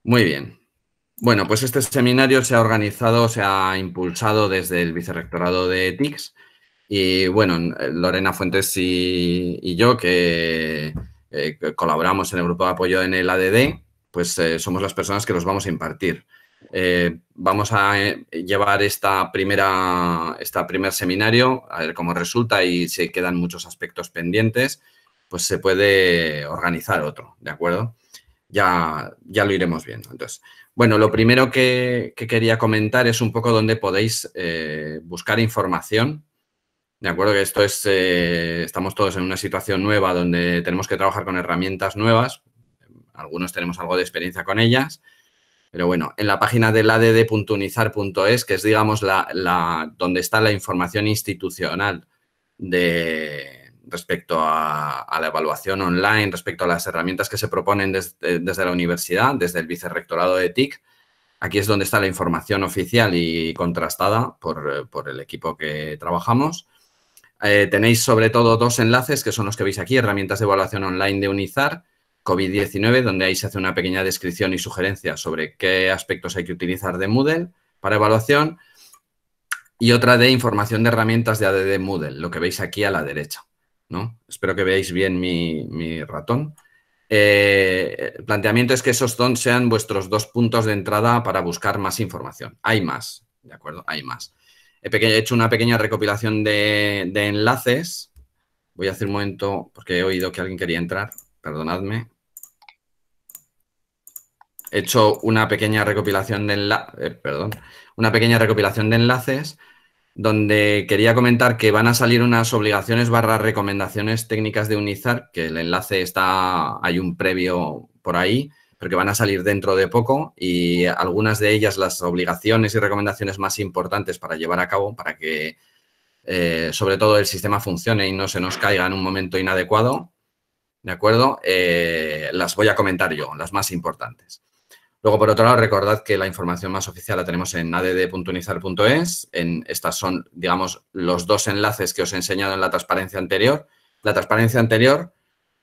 Muy bien. Bueno, pues este seminario se ha organizado, se ha impulsado desde el Vicerrectorado de TICS y, bueno, Lorena Fuentes y yo, que colaboramos en el grupo de apoyo en el ADD, pues somos las personas que los vamos a impartir. Vamos a llevar primer seminario, a ver cómo resulta y si quedan muchos aspectos pendientes, pues se puede organizar otro, ¿de acuerdo? Ya lo iremos viendo. Entonces, bueno, lo primero que quería comentar es un poco dónde podéis buscar información. De acuerdo que esto es, estamos todos en una situación nueva donde tenemos que trabajar con herramientas nuevas. Algunos tenemos algo de experiencia con ellas. Pero bueno, en la página del add.unizar.es, que es, digamos, donde está la información institucional respecto a la evaluación online, respecto a las herramientas que se proponen desde la universidad, desde el Vicerrectorado de TIC. Aquí es donde está la información oficial y contrastada por el equipo que trabajamos. Tenéis sobre todo dos enlaces, que son los que veis aquí, herramientas de evaluación online de Unizar, COVID-19, donde ahí se hace una pequeña descripción y sugerencias sobre qué aspectos hay que utilizar de Moodle para evaluación, y otra de información de herramientas de ADD Moodle, lo que veis aquí a la derecha, ¿no? Espero que veáis bien mi ratón. El planteamiento es que esos sean vuestros dos puntos de entrada para buscar más información. Hay más, ¿de acuerdo? Hay más. He hecho una pequeña recopilación de enlaces. Voy a hacer un momento, porque he oído que alguien quería entrar. Perdonadme. He hecho una pequeña recopilación una pequeña recopilación de enlaces donde quería comentar que van a salir unas obligaciones / recomendaciones técnicas de Unizar, que el enlace hay un previo por ahí, pero que van a salir dentro de poco, y algunas de ellas, las obligaciones y recomendaciones más importantes para llevar a cabo, para que sobre todo el sistema funcione y no se nos caiga en un momento inadecuado, ¿de acuerdo? Las voy a comentar yo, las más importantes. Luego, por otro lado, recordad que la información más oficial la tenemos en add.unizar.es. Estas son, digamos, los dos enlaces que os he enseñado en la transparencia anterior. La transparencia anterior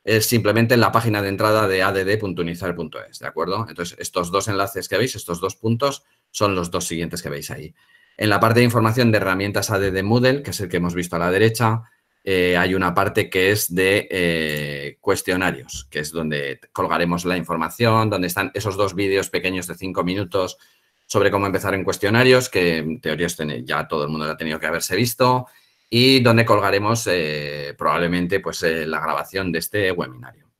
es simplemente en la página de entrada de add.unizar.es, ¿de acuerdo? Entonces, estos dos enlaces que veis, estos dos puntos, son los dos siguientes que veis ahí. En la parte de información de herramientas ADD Moodle, que es el que hemos visto a la derecha, hay una parte que es de cuestionarios, que es donde colgaremos la información, donde están esos dos vídeos pequeños de 5 minutos sobre cómo empezar en cuestionarios, que en teoría ya todo el mundo ha tenido que haberse visto, y donde colgaremos probablemente pues, la grabación de este webinario.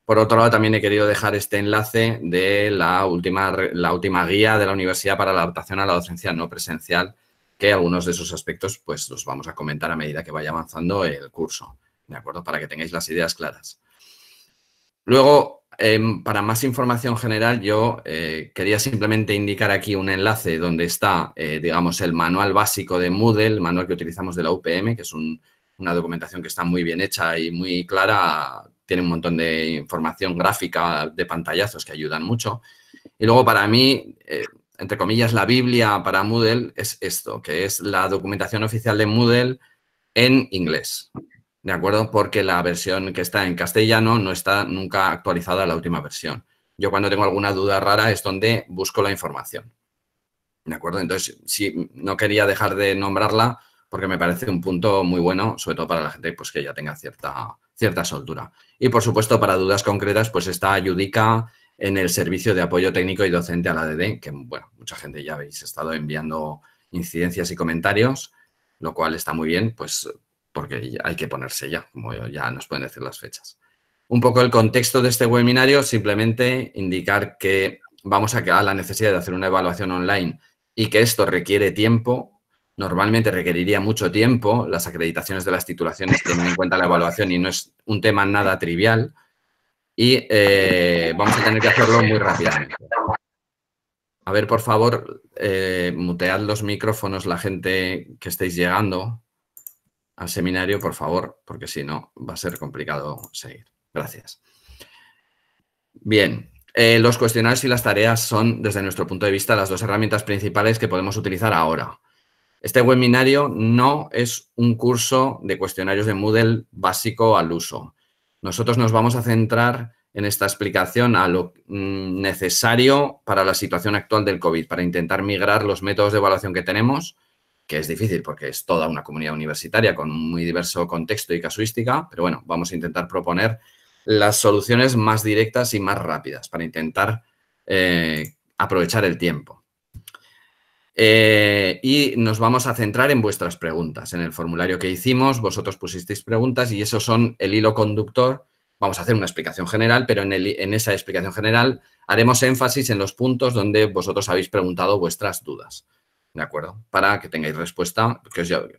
Por otro lado, también he querido dejar este enlace de la última guía de la universidad para la adaptación a la docencia no presencial, que algunos de esos aspectos pues los vamos a comentar a medida que vaya avanzando el curso, ¿de acuerdo? Para que tengáis las ideas claras. Luego, para más información general, yo quería simplemente indicar aquí un enlace donde está, digamos, el manual básico de Moodle, el manual que utilizamos de la UPM, que es una documentación que está muy bien hecha y muy clara. Tiene un montón de información gráfica de pantallazos que ayudan mucho. Y luego, para mí, entre comillas, la Biblia para Moodle es esto, que es la documentación oficial de Moodle en inglés. ¿De acuerdo? Porque la versión que está en castellano no está nunca actualizada a la última versión. Yo cuando tengo alguna duda rara es donde busco la información. ¿De acuerdo? Entonces, sí, no quería dejar de nombrarla porque me parece un punto muy bueno, sobre todo para la gente pues, que ya tenga cierta soltura. Y, por supuesto, para dudas concretas, pues está Ayudica en el servicio de apoyo técnico y docente a la ADD, que, bueno, mucha gente ya habéis estado enviando incidencias y comentarios, lo cual está muy bien, pues porque hay que ponerse ya, como ya nos pueden decir las fechas. Un poco el contexto de este webinario, simplemente indicar que vamos a la necesidad de hacer una evaluación online y que esto requiere tiempo. Normalmente requeriría mucho tiempo. Las acreditaciones de las titulaciones tienen en cuenta la evaluación y no es un tema nada trivial. Y vamos a tener que hacerlo muy rápidamente. A ver, por favor, mutead los micrófonos la gente que estéis llegando al seminario, por favor, porque si no va a ser complicado seguir. Gracias. Bien, los cuestionarios y las tareas son, desde nuestro punto de vista, las dos herramientas principales que podemos utilizar ahora. Este webinario no es un curso de cuestionarios de Moodle básico al uso. Nosotros nos vamos a centrar en esta explicación a lo necesario para la situación actual del COVID, para intentar migrar los métodos de evaluación que tenemos, que es difícil porque es toda una comunidad universitaria con un muy diverso contexto y casuística, pero bueno, vamos a intentar proponer las soluciones más directas y más rápidas para intentar aprovechar el tiempo. Y nos vamos a centrar en vuestras preguntas. En el formulario que hicimos, vosotros pusisteis preguntas y esos son el hilo conductor. Vamos a hacer una explicación general, pero en esa explicación general haremos énfasis en los puntos donde vosotros habéis preguntado vuestras dudas. ¿De acuerdo? Para que tengáis respuesta,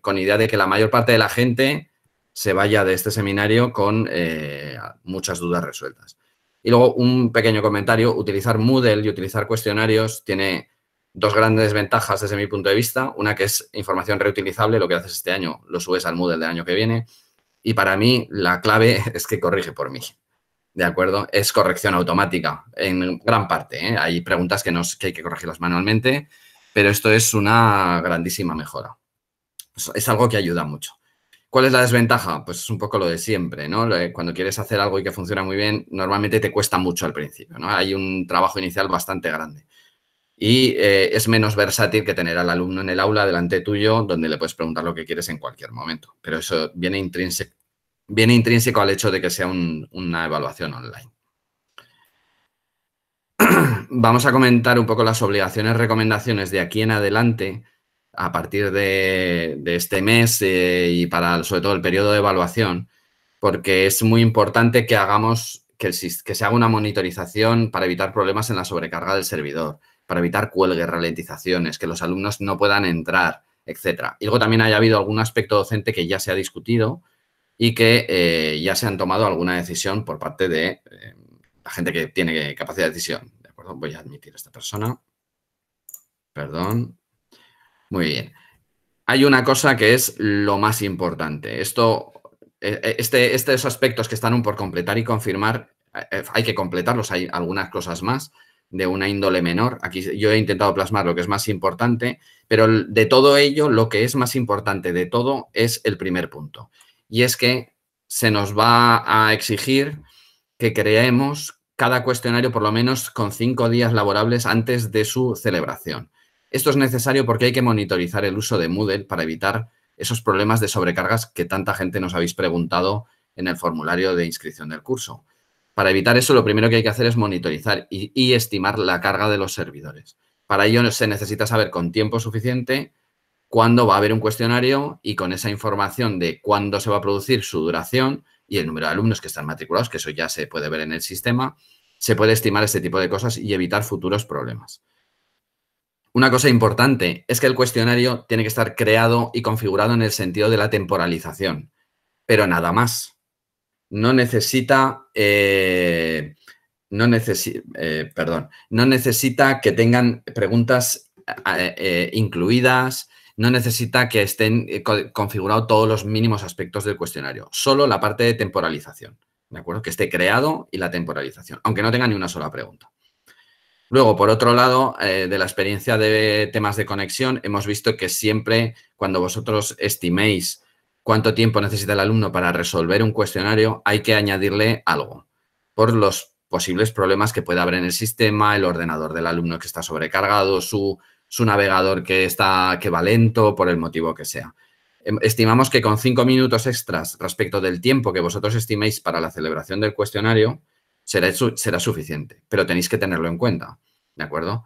con idea de que la mayor parte de la gente se vaya de este seminario con muchas dudas resueltas. Y luego un pequeño comentario. Utilizar Moodle y utilizar cuestionarios tiene dos grandes ventajas desde mi punto de vista. Una que es información reutilizable, lo que haces este año lo subes al Moodle del año que viene. Y para mí la clave es que corrige por mí. ¿De acuerdo? Es corrección automática en gran parte, ¿eh? Hay preguntas que hay que corregirlas manualmente, pero esto es una grandísima mejora. Es algo que ayuda mucho. ¿Cuál es la desventaja? Pues es un poco lo de siempre, ¿no? Cuando quieres hacer algo y que funciona muy bien, normalmente te cuesta mucho al principio, ¿no? Hay un trabajo inicial bastante grande. Y es menos versátil que tener al alumno en el aula delante tuyo donde le puedes preguntar lo que quieres en cualquier momento. Pero eso viene intrínseco al hecho de que sea una evaluación online. Vamos a comentar un poco las obligaciones, recomendaciones de aquí en adelante a partir de este mes y para sobre todo el periodo de evaluación, porque es muy importante que que se haga una monitorización para evitar problemas en la sobrecarga del servidor, para evitar cuelgues, ralentizaciones, que los alumnos no puedan entrar, etcétera. Y luego también haya habido algún aspecto docente que ya se ha discutido y que ya se han tomado alguna decisión por parte de la gente que tiene capacidad de decisión. ¿De acuerdo? Voy a admitir a esta persona. Perdón. Muy bien. Hay una cosa que es lo más importante. Estos aspectos que están aún por completar y confirmar, hay que completarlos. Hay algunas cosas más de una índole menor. Aquí yo he intentado plasmar lo que es más importante, pero de todo ello, lo que es más importante de todo es el primer punto. Y es que se nos va a exigir que creemos cada cuestionario por lo menos con 5 días laborables antes de su celebración. Esto es necesario porque hay que monitorizar el uso de Moodle para evitar esos problemas de sobrecargas que tanta gente nos habéis preguntado en el formulario de inscripción del curso. Para evitar eso, lo primero que hay que hacer es monitorizar y estimar la carga de los servidores. Para ello se necesita saber con tiempo suficiente cuándo va a haber un cuestionario y con esa información de cuándo se va a producir su duración y el número de alumnos que están matriculados, que eso ya se puede ver en el sistema, se puede estimar este tipo de cosas y evitar futuros problemas. Una cosa importante es que el cuestionario tiene que estar creado y configurado en el sentido de la temporalización, pero nada más. No necesita, no necesita que tengan preguntas incluidas, no necesita que estén configurados todos los mínimos aspectos del cuestionario, solo la parte de temporalización, ¿de acuerdo? Que esté creado y la temporalización, aunque no tenga ni una sola pregunta. Luego, por otro lado, de la experiencia de temas de conexión, hemos visto que siempre cuando vosotros estiméis cuánto tiempo necesita el alumno para resolver un cuestionario, hay que añadirle algo por los posibles problemas que puede haber en el sistema, el ordenador del alumno que está sobrecargado, su navegador que va lento, por el motivo que sea. Estimamos que con 5 minutos extras respecto del tiempo que vosotros estiméis para la celebración del cuestionario, será suficiente, pero tenéis que tenerlo en cuenta, ¿de acuerdo?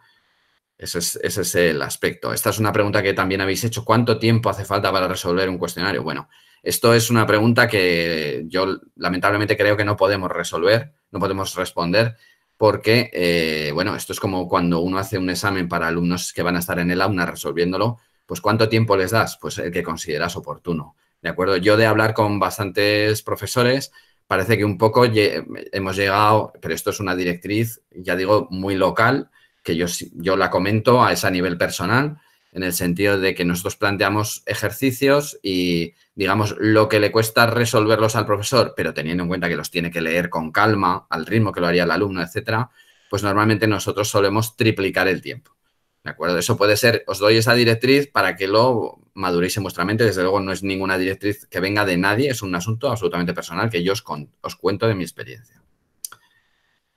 Ese es el aspecto. Esta es una pregunta que también habéis hecho. ¿Cuánto tiempo hace falta para resolver un cuestionario? Bueno, esto es una pregunta que yo lamentablemente creo que no podemos resolver, no podemos responder porque, bueno, esto es como cuando uno hace un examen para alumnos que van a estar en el aula resolviéndolo, pues ¿cuánto tiempo les das? Pues el que consideras oportuno, ¿de acuerdo? Yo de hablar con bastantes profesores parece que un poco hemos llegado, pero esto es una directriz, ya digo, muy local, que yo la comento a ese nivel personal, en el sentido de que nosotros planteamos ejercicios y, digamos, lo que le cuesta resolverlos al profesor, pero teniendo en cuenta que los tiene que leer con calma, al ritmo que lo haría el alumno, etcétera, pues normalmente nosotros solemos triplicar el tiempo. ¿De acuerdo? Eso puede ser, os doy esa directriz para que lo maduréis en vuestra mente. Desde luego no es ninguna directriz que venga de nadie, es un asunto absolutamente personal que yo os cuento de mi experiencia.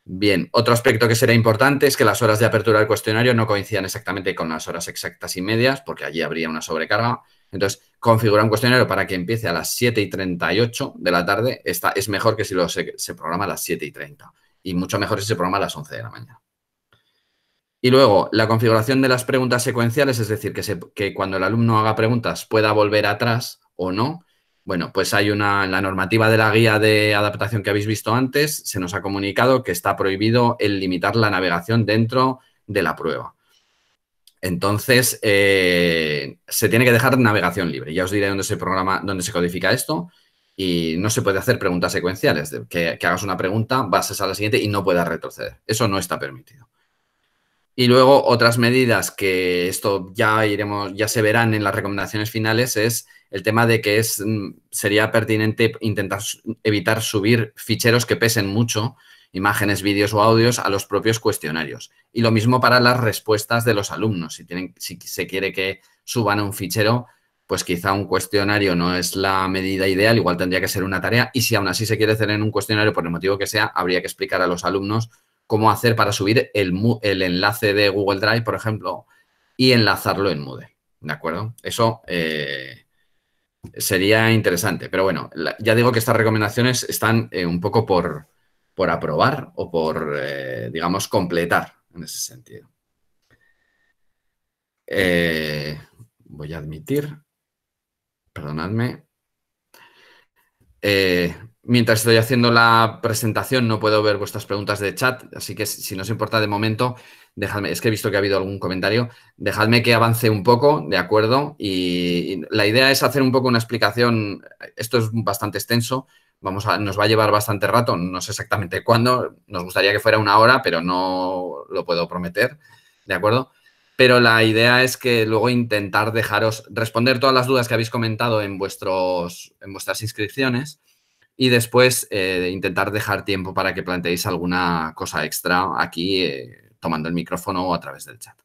Bien, otro aspecto que será importante es que las horas de apertura del cuestionario no coincidan exactamente con las horas exactas y medias, porque allí habría una sobrecarga. Entonces, configurar un cuestionario para que empiece a las 7:38 de la tarde es mejor que si se programa a las 7:30. Y mucho mejor si se programa a las 11 de la mañana. Y luego, la configuración de las preguntas secuenciales, es decir, que cuando el alumno haga preguntas pueda volver atrás o no. Bueno, pues en la normativa de la guía de adaptación que habéis visto antes, se nos ha comunicado que está prohibido el limitar la navegación dentro de la prueba. Entonces, se tiene que dejar navegación libre. Ya os diré dónde se codifica esto. Y no se puede hacer preguntas secuenciales, que hagas una pregunta, bases a la siguiente y no puedas retroceder. Eso no está permitido. Y luego otras medidas que esto ya se verán en las recomendaciones finales es el tema de que sería pertinente intentar evitar subir ficheros que pesen mucho, imágenes, vídeos o audios, a los propios cuestionarios. Y lo mismo para las respuestas de los alumnos. Si se quiere que suban un fichero, pues quizá un cuestionario no es la medida ideal, igual tendría que ser una tarea. Y si aún así se quiere hacer en un cuestionario, por el motivo que sea, habría que explicar a los alumnos cómo hacer para subir el enlace de Google Drive, por ejemplo, y enlazarlo en Moodle, ¿de acuerdo? Eso sería interesante, pero bueno, ya digo que estas recomendaciones están un poco por aprobar o por, digamos, completar en ese sentido. Voy a admitir, perdonadme. Mientras estoy haciendo la presentación no puedo ver vuestras preguntas de chat, así que si no os importa de momento, dejadme, es que he visto que ha habido algún comentario, dejadme que avance un poco, ¿de acuerdo? Y la idea es hacer un poco una explicación, esto es bastante extenso, nos va a llevar bastante rato, no sé exactamente cuándo, nos gustaría que fuera una hora, pero no lo puedo prometer, ¿de acuerdo? Pero la idea es que luego intentar responder todas las dudas que habéis comentado en vuestras inscripciones y después intentar dejar tiempo para que planteéis alguna cosa extra aquí tomando el micrófono o a través del chat.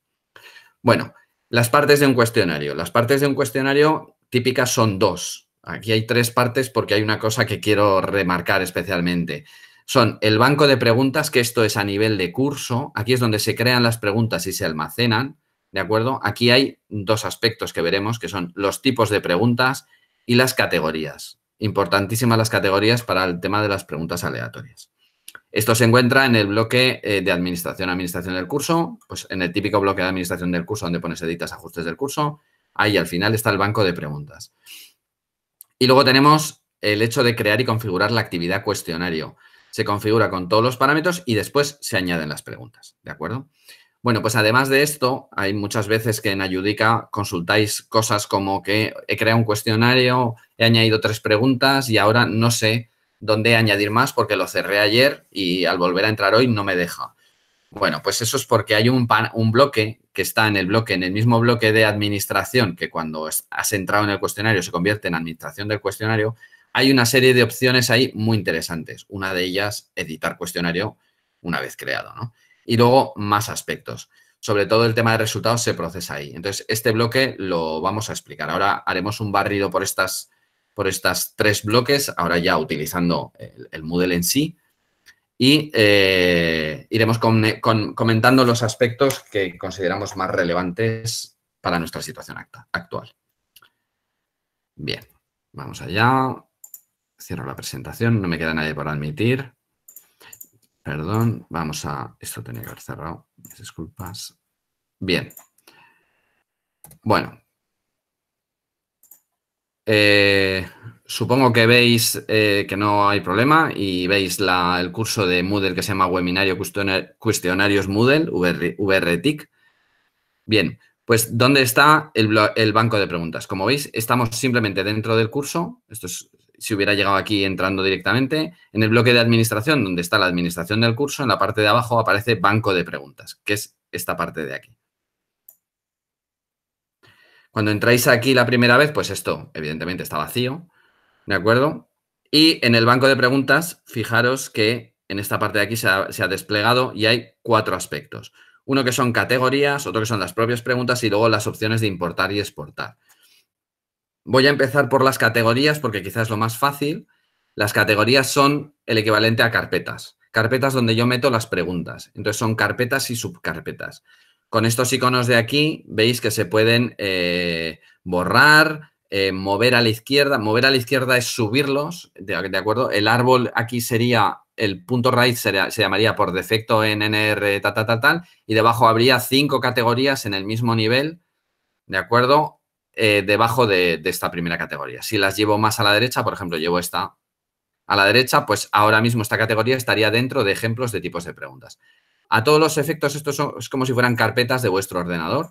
Bueno, las partes de un cuestionario. Las partes de un cuestionario típicas son dos. Aquí hay tres partes porque hay una cosa que quiero remarcar especialmente. Son el banco de preguntas, que esto es a nivel de curso. Aquí es donde se crean las preguntas y se almacenan, ¿de acuerdo? Aquí hay dos aspectos que veremos, que son los tipos de preguntas y las categorías. Importantísimas las categorías para el tema de las preguntas aleatorias. Esto se encuentra en el bloque de administración del curso, pues en el típico bloque de administración del curso donde pones editas ajustes del curso. Ahí al final está el banco de preguntas. Y luego tenemos el hecho de crear y configurar la actividad cuestionario. Se configura con todos los parámetros y después se añaden las preguntas, ¿de acuerdo? Bueno, pues además de esto, hay muchas veces que en Ayudica consultáis cosas como que he creado un cuestionario, he añadido 3 preguntas y ahora no sé dónde añadir más porque lo cerré ayer y al volver a entrar hoy no me deja. Bueno, pues eso es porque hay un bloque que está en el mismo bloque de administración, que cuando has entrado en el cuestionario se convierte en administración del cuestionario. Hay una serie de opciones ahí muy interesantes. Una de ellas, editar cuestionario una vez creado, ¿no? Y luego más aspectos. Sobre todo el tema de resultados se procesa ahí. Entonces, este bloque lo vamos a explicar. Ahora haremos un barrido por estas 3 bloques, ahora ya utilizando el Moodle en sí. Y iremos comentando los aspectos que consideramos más relevantes para nuestra situación actual. Bien, vamos allá. Cierro la presentación, no me queda nadie por admitir. Perdón, esto tenía que haber cerrado, disculpas. Bien. Bueno. Supongo que veis que no hay problema y veis el curso de Moodle que se llama Webinario Cuestionarios Moodle, VRTIC. Bien, pues ¿dónde está el banco de preguntas? Como veis, estamos simplemente dentro del curso. Esto es, si hubiera llegado aquí entrando directamente, en el bloque de administración, donde está la administración del curso, en la parte de abajo aparece banco de preguntas, que es esta parte de aquí. Cuando entráis aquí la primera vez, pues esto evidentemente está vacío, ¿de acuerdo? Y en el banco de preguntas, fijaros que en esta parte de aquí se ha desplegado y hay 4 aspectos. Uno que son categorías, otro que son las propias preguntas y luego las opciones de importar y exportar. Voy a empezar por las categorías porque quizás es lo más fácil. Las categorías son el equivalente a carpetas. carpetas donde yo meto las preguntas. Entonces son carpetas y subcarpetas. Con estos iconos de aquí veis que se pueden borrar, mover a la izquierda. Mover a la izquierda es subirlos, ¿de acuerdo? El árbol aquí sería, el punto raíz se llamaría por defecto en NR tal, y debajo habría 5 categorías en el mismo nivel, ¿de acuerdo? Debajo de esta primera categoría. Si las llevo más a la derecha, por ejemplo, llevo esta a la derecha, pues ahora mismo esta categoría estaría dentro de ejemplos de tipos de preguntas. A todos los efectos, esto es como si fueran carpetas de vuestro ordenador,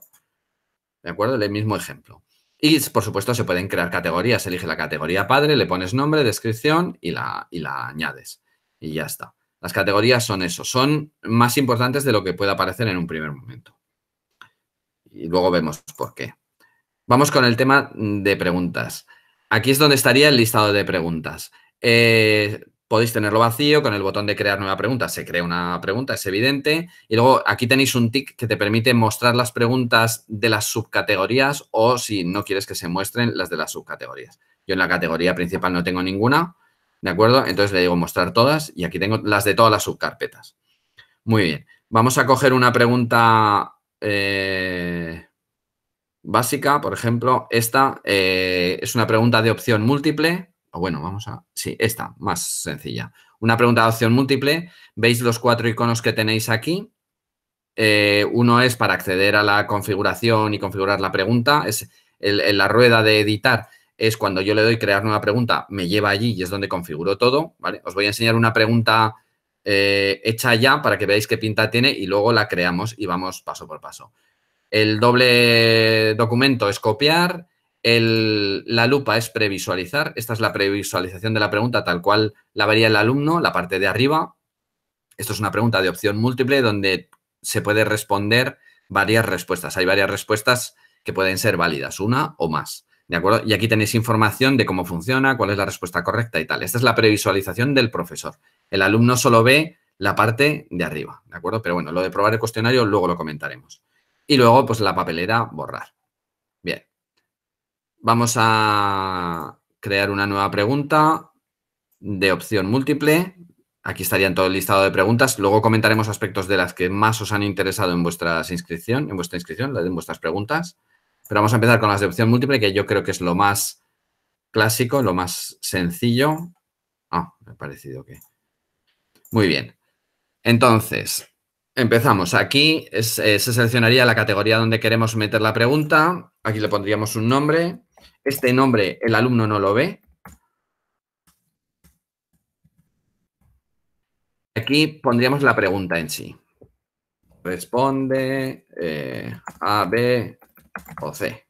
¿de acuerdo? El mismo ejemplo. Y, por supuesto, se pueden crear categorías. Elige la categoría padre, le pones nombre, descripción y la añades. Y ya está. Las categorías son eso. Son más importantes de lo que pueda parecer en un primer momento. Y luego vemos por qué. Vamos con el tema de preguntas. Aquí es donde estaría el listado de preguntas. Podéis tenerlo vacío, con el botón de crear nueva pregunta se crea una pregunta, es evidente. Y luego aquí tenéis un tick que te permite mostrar las preguntas de las subcategorías o si no quieres que se muestren las de las subcategorías. Yo en la categoría principal no tengo ninguna, ¿de acuerdo? Entonces le digo mostrar todas y aquí tengo las de todas las subcarpetas. Muy bien. Vamos a coger una pregunta básica, por ejemplo, esta es una pregunta de opción múltiple. O bueno, sí, esta, más sencilla. Una pregunta de opción múltiple. ¿Veis los 4 iconos que tenéis aquí? Uno es para acceder a la configuración y configurar la pregunta. Es la rueda de editar es cuando yo le doy crear nueva pregunta, me lleva allí y es donde configuro todo, ¿vale? Os voy a enseñar una pregunta hecha ya para que veáis qué pinta tiene y luego la creamos y vamos paso por paso. El doble documento es copiar, la lupa es previsualizar. Esta es la previsualización de la pregunta tal cual la vería el alumno, la parte de arriba. Esto es una pregunta de opción múltiple donde se puede responder varias respuestas. Hay varias respuestas que pueden ser válidas, una o más, ¿de acuerdo? Y aquí tenéis información de cómo funciona, cuál es la respuesta correcta y tal. Esta es la previsualización del profesor. El alumno solo ve la parte de arriba, ¿de acuerdo? Pero bueno, lo de probar el cuestionario luego lo comentaremos. Y luego, pues la papelera, borrar. Bien. Vamos a crear una nueva pregunta de opción múltiple. Aquí estarían todo el listado de preguntas. Luego comentaremos aspectos de las que más os han interesado en vuestra inscripción, en vuestras preguntas. Pero vamos a empezar con las de opción múltiple, que yo creo que es lo más clásico, lo más sencillo. Me ha parecido que... Muy bien. Entonces, empezamos. Aquí se seleccionaría la categoría donde queremos meter la pregunta. Aquí le pondríamos un nombre. Este nombre el alumno no lo ve. Aquí pondríamos la pregunta en sí. Responde A, B o C.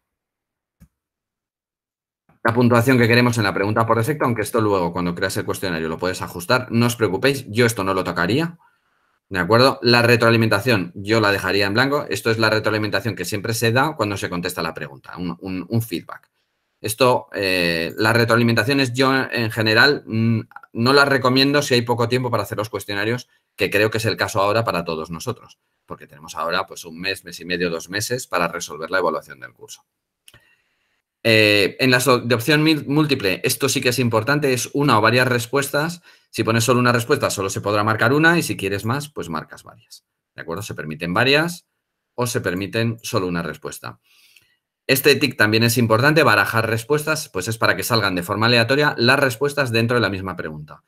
La puntuación que queremos en la pregunta por defecto, aunque esto luego cuando creas el cuestionario lo puedes ajustar. No os preocupéis, yo esto no lo tocaría. ¿De acuerdo? La retroalimentación yo la dejaría en blanco. Esto es la retroalimentación que siempre se da cuando se contesta la pregunta, un feedback. Esto, las retroalimentaciones yo en general no las recomiendo si hay poco tiempo para hacer los cuestionarios, que creo que es el caso ahora para todos nosotros, porque tenemos ahora pues un mes, mes y medio, 2 meses para resolver la evaluación del curso. En las de opción múltiple, esto sí que es importante, es una o varias respuestas. Si pones solo una respuesta, solo se podrá marcar una y si quieres más, pues marcas varias. ¿De acuerdo? Se permiten varias o se permiten solo una respuesta. Este tick también es importante, barajar respuestas, pues es para que salgan de forma aleatoria las respuestas dentro de la misma pregunta.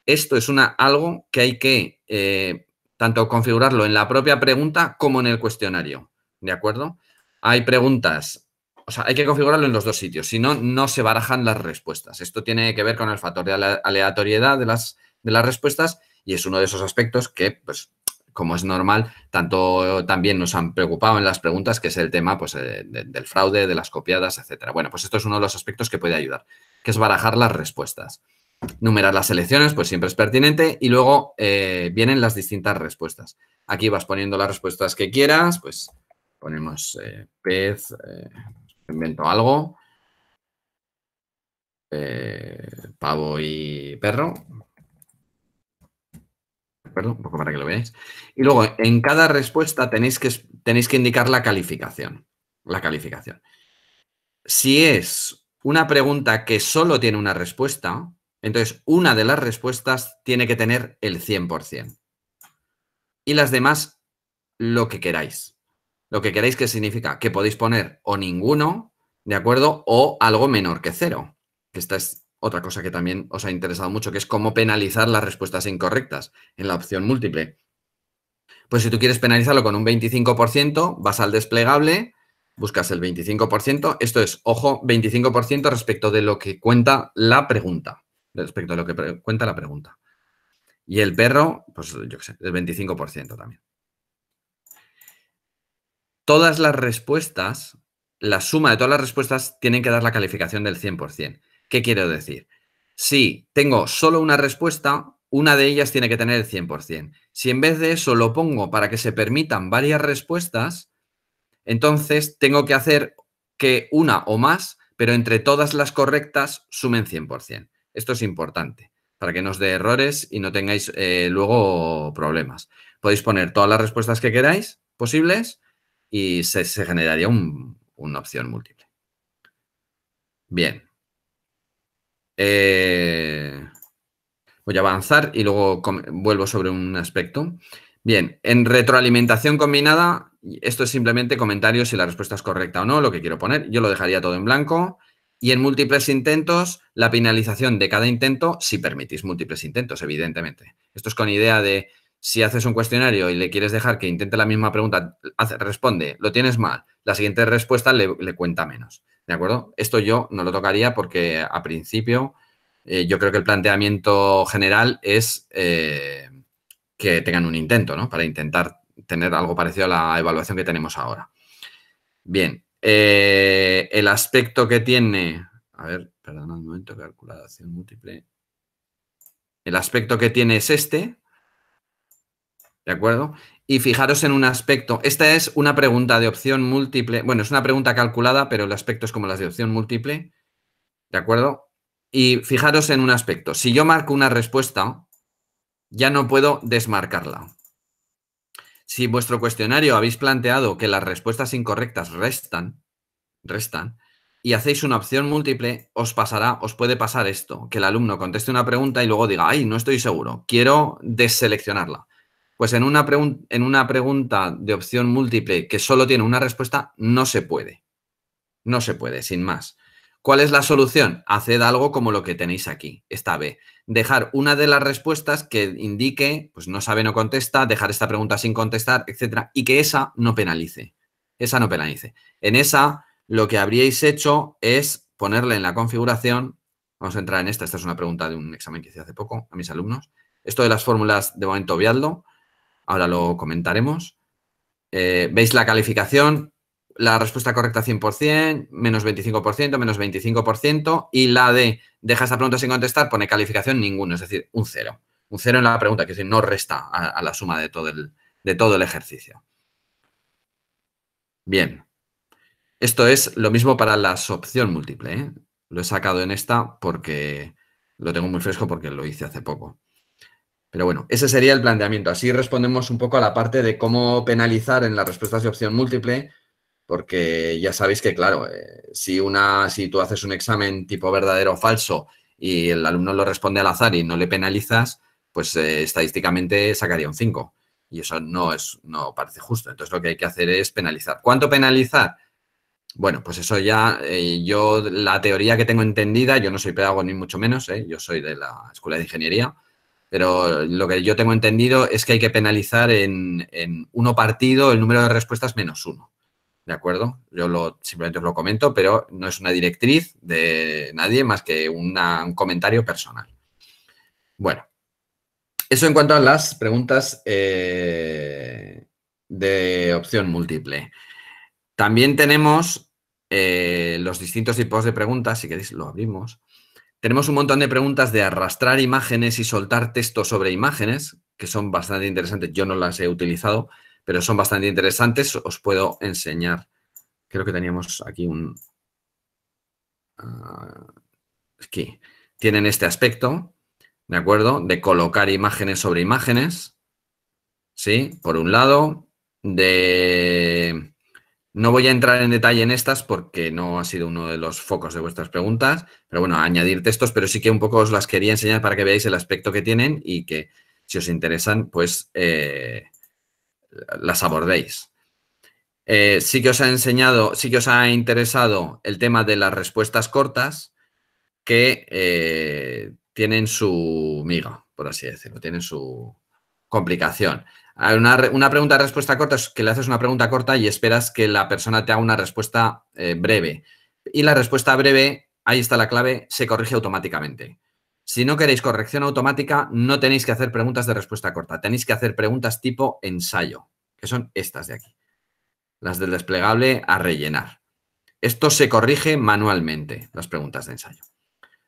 Esto es algo que hay que tanto configurarlo en la propia pregunta como en el cuestionario, ¿de acuerdo? Hay preguntas, o sea, hay que configurarlo en los dos sitios, si no, no se barajan las respuestas. Esto tiene que ver con el factor de aleatoriedad de las respuestas y es uno de esos aspectos que, pues, como es normal, también nos han preocupado en las preguntas, que es el tema pues, del fraude, de las copiadas, etcétera. Bueno, pues esto es uno de los aspectos que puede ayudar, que es barajar las respuestas. Numerar las selecciones, pues siempre es pertinente y luego vienen las distintas respuestas. Aquí vas poniendo las respuestas que quieras, pues ponemos pez, invento algo, pavo y perro. ¿De acuerdo? Un poco para que lo veáis. Y luego, en cada respuesta tenéis que indicar la calificación. La calificación. Si es una pregunta que solo tiene una respuesta, Entonces, una de las respuestas tiene que tener el 100%. Y las demás, lo que queráis. Lo que queráis, ¿qué significa? Que podéis poner o ninguno, ¿de acuerdo? O algo menor que 0. Que esta es otra cosa que también os ha interesado mucho, que es cómo penalizar las respuestas incorrectas en la opción múltiple. Pues si tú quieres penalizarlo con un 25%, vas al desplegable, buscas el 25%. Esto es, ojo, 25% respecto de lo que cuenta la pregunta. Respecto de lo que cuenta la pregunta. Y el perro, pues yo qué sé, el 25% también. Todas las respuestas, la suma de todas las respuestas tienen que dar la calificación del 100%. ¿Qué quiero decir? Si tengo solo una respuesta, una de ellas tiene que tener el 100%. Si en vez de eso lo pongo para que se permitan varias respuestas, entonces tengo que hacer que una o más, pero entre todas las correctas, sumen 100%. Esto es importante para que no os dé errores y no tengáis luego problemas. Podéis poner todas las respuestas que queráis posibles y se generaría una opción múltiple. Bien. Voy a avanzar y luego vuelvo sobre un aspecto. Bien, en retroalimentación combinada, esto es simplemente comentarios si la respuesta es correcta o no, lo que quiero poner. Yo lo dejaría todo en blanco. Y en múltiples intentos, la penalización de cada intento, si permitís múltiples intentos, evidentemente. Esto es con idea de si haces un cuestionario y le quieres dejar que intente la misma pregunta, responde, lo tienes mal, la siguiente respuesta le cuenta menos. ¿De acuerdo? Esto yo no lo tocaría porque a principio yo creo que el planteamiento general es que tengan un intento, ¿no? Para intentar tener algo parecido a la evaluación que tenemos ahora. Bien, el aspecto que tiene... A ver, perdón un momento, calculación múltiple. El aspecto que tiene es este, ¿de acuerdo? Y fijaros en un aspecto, esta es una pregunta de opción múltiple, bueno, es una pregunta calculada, pero el aspecto es como las de opción múltiple, ¿de acuerdo? Y fijaros en un aspecto, si yo marco una respuesta, ya no puedo desmarcarla. Si vuestro cuestionario habéis planteado que las respuestas incorrectas restan, y hacéis una opción múltiple, os puede pasar esto, que el alumno conteste una pregunta y luego diga, ay, no estoy seguro, quiero deseleccionarla. Pues en una pregunta de opción múltiple que solo tiene una respuesta, no se puede. No se puede, sin más. ¿Cuál es la solución? Haced algo como lo que tenéis aquí, esta B. Dejar una de las respuestas que indique, pues no sabe, no contesta, dejar esta pregunta sin contestar, etcétera, y que esa no penalice. Esa no penalice. En esa, lo que habríais hecho es ponerle en la configuración, vamos a entrar en esta es una pregunta de un examen que hice hace poco a mis alumnos. Esto de las fórmulas, de momento obviadlo, ahora lo comentaremos. ¿Veis la calificación? La respuesta correcta 100%, menos 25%, menos 25%, y la de deja esta pregunta sin contestar, pone calificación ninguno, es decir, un 0. Un 0 en la pregunta, que es decir, no resta a la suma de todo el ejercicio. Bien. Esto es lo mismo para la opción múltiple, ¿eh? Lo he sacado en esta porque lo tengo muy fresco porque lo hice hace poco. Pero bueno, ese sería el planteamiento. Así respondemos un poco a la parte de cómo penalizar en las respuestas de opción múltiple, porque ya sabéis que, claro, si tú haces un examen tipo verdadero o falso y el alumno lo responde al azar y no le penalizas, pues estadísticamente sacaría un 5. Y eso no parece justo. Entonces lo que hay que hacer es penalizar. ¿Cuánto penalizar? Bueno, pues eso ya, yo la teoría que tengo entendida, yo no soy pedagogo ni mucho menos, yo soy de la Escuela de Ingeniería, pero lo que yo tengo entendido es que hay que penalizar en 1 partido el número de respuestas menos 1. ¿De acuerdo? Yo simplemente os lo comento, pero no es una directriz de nadie más que un comentario personal. Bueno, eso en cuanto a las preguntas de opción múltiple. También tenemos los distintos tipos de preguntas, si queréis lo abrimos. Tenemos un montón de preguntas de arrastrar imágenes y soltar texto sobre imágenes, que son bastante interesantes. Yo no las he utilizado, pero son bastante interesantes. Os puedo enseñar. Creo que teníamos aquí aquí. Tienen este aspecto, ¿de acuerdo? De colocar imágenes sobre imágenes, ¿sí? Por un lado, de No voy a entrar en detalle en estas porque no ha sido uno de los focos de vuestras preguntas, pero bueno, añadir textos, pero sí que un poco os las quería enseñar para que veáis el aspecto que tienen y que si os interesan, pues las abordéis. Sí que os ha enseñado, sí que os ha interesado el tema de las respuestas cortas que tienen su miga, por así decirlo, tienen su complicación. Una pregunta de respuesta corta es que le haces una pregunta corta y esperas que la persona te haga una respuesta breve. Y la respuesta breve, ahí está la clave, se corrige automáticamente. Si no queréis corrección automática, no tenéis que hacer preguntas de respuesta corta. Tenéis que hacer preguntas tipo ensayo, que son estas de aquí, las del desplegable a rellenar. Esto se corrige manualmente, las preguntas de ensayo.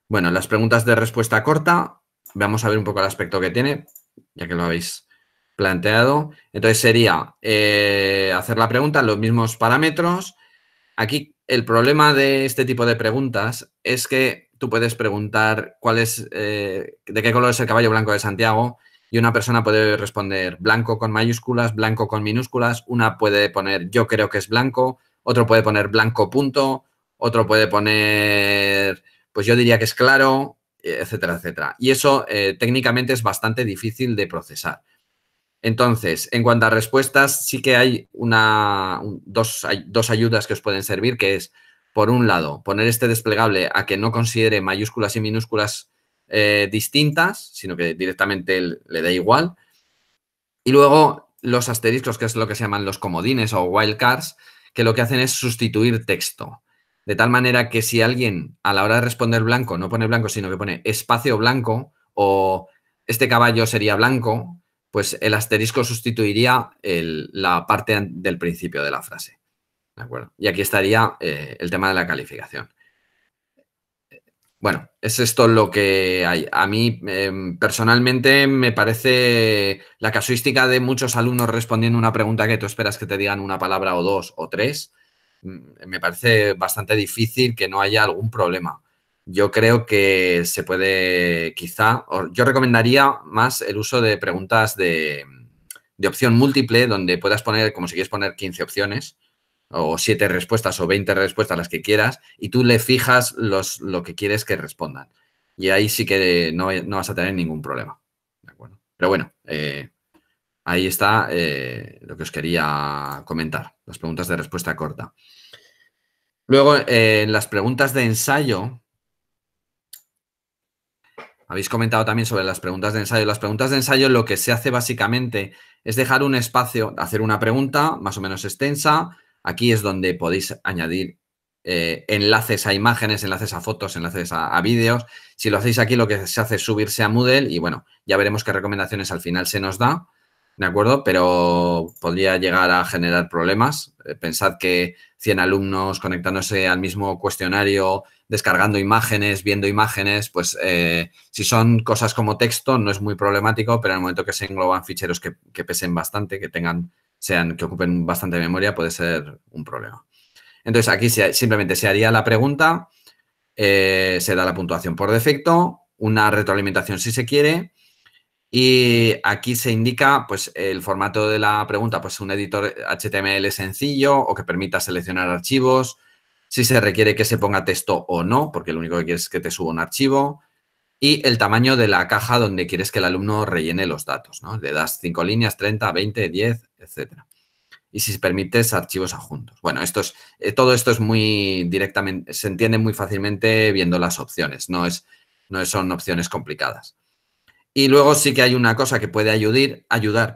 Bueno, las preguntas de respuesta corta, vamos a ver un poco el aspecto que tiene, ya que lo habéis planteado. Entonces sería hacer la pregunta, los mismos parámetros. Aquí el problema de este tipo de preguntas es que tú puedes preguntar de qué color es el caballo blanco de Santiago y una persona puede responder blanco con mayúsculas, blanco con minúsculas, una puede poner yo creo que es blanco, otro puede poner blanco punto, otro puede poner pues yo diría que es claro, etcétera, etcétera. Y eso técnicamente es bastante difícil de procesar. Entonces, en cuanto a respuestas, sí que hay dos ayudas que os pueden servir, que es, por un lado, poner este desplegable a que no considere mayúsculas y minúsculas distintas, sino que directamente le dé igual. Y luego los asteriscos, que es lo que se llaman los comodines o wildcards, que lo que hacen es sustituir texto. De tal manera que si alguien a la hora de responder blanco no pone blanco, sino que pone espacio blanco o este caballo sería blanco, pues el asterisco sustituiría la parte del principio de la frase. ¿De acuerdo? Y aquí estaría el tema de la calificación. Bueno, es esto lo que hay. A mí, personalmente, me parece la casuística de muchos alumnos respondiendo una pregunta que tú esperas que te digan una palabra o dos o tres. Me parece bastante difícil que no haya algún problema. Yo creo que se puede, yo recomendaría más el uso de preguntas de opción múltiple, donde puedas poner, como si quieres poner 15 opciones, o 7 respuestas o 20 respuestas, las que quieras, y tú le fijas lo que quieres que respondan. Y ahí sí que no vas a tener ningún problema. ¿De acuerdo? Pero bueno, ahí está lo que os quería comentar, las preguntas de respuesta corta. Luego, en las preguntas de ensayo, habéis comentado también sobre las preguntas de ensayo. Las preguntas de ensayo lo que se hace básicamente es dejar un espacio, hacer una pregunta más o menos extensa. Aquí es donde podéis añadir enlaces a imágenes, enlaces a fotos, enlaces a vídeos. Si lo hacéis aquí, lo que se hace es subirse a Moodle y, bueno, ya veremos qué recomendaciones al final se nos da, ¿de acuerdo? Pero podría llegar a generar problemas. Pensad que 100 alumnos conectándose al mismo cuestionario, descargando imágenes, viendo imágenes, pues si son cosas como texto no es muy problemático, pero en el momento que se engloban ficheros que pesen bastante, que ocupen bastante memoria, puede ser un problema. Entonces, aquí simplemente se haría la pregunta, se da la puntuación por defecto, una retroalimentación si se quiere, y aquí se indica pues, el formato de la pregunta, pues un editor HTML sencillo o que permita seleccionar archivos, si se requiere que se ponga texto o no, porque lo único que quieres es que te suba un archivo, y el tamaño de la caja donde quieres que el alumno rellene los datos, ¿no? Le das 5 líneas, 30, 20, 10, etcétera. Y si permites archivos adjuntos. Bueno, todo esto es muy directamente, se entiende muy fácilmente viendo las opciones, no son opciones complicadas. Y luego sí que hay una cosa que puede ayudar,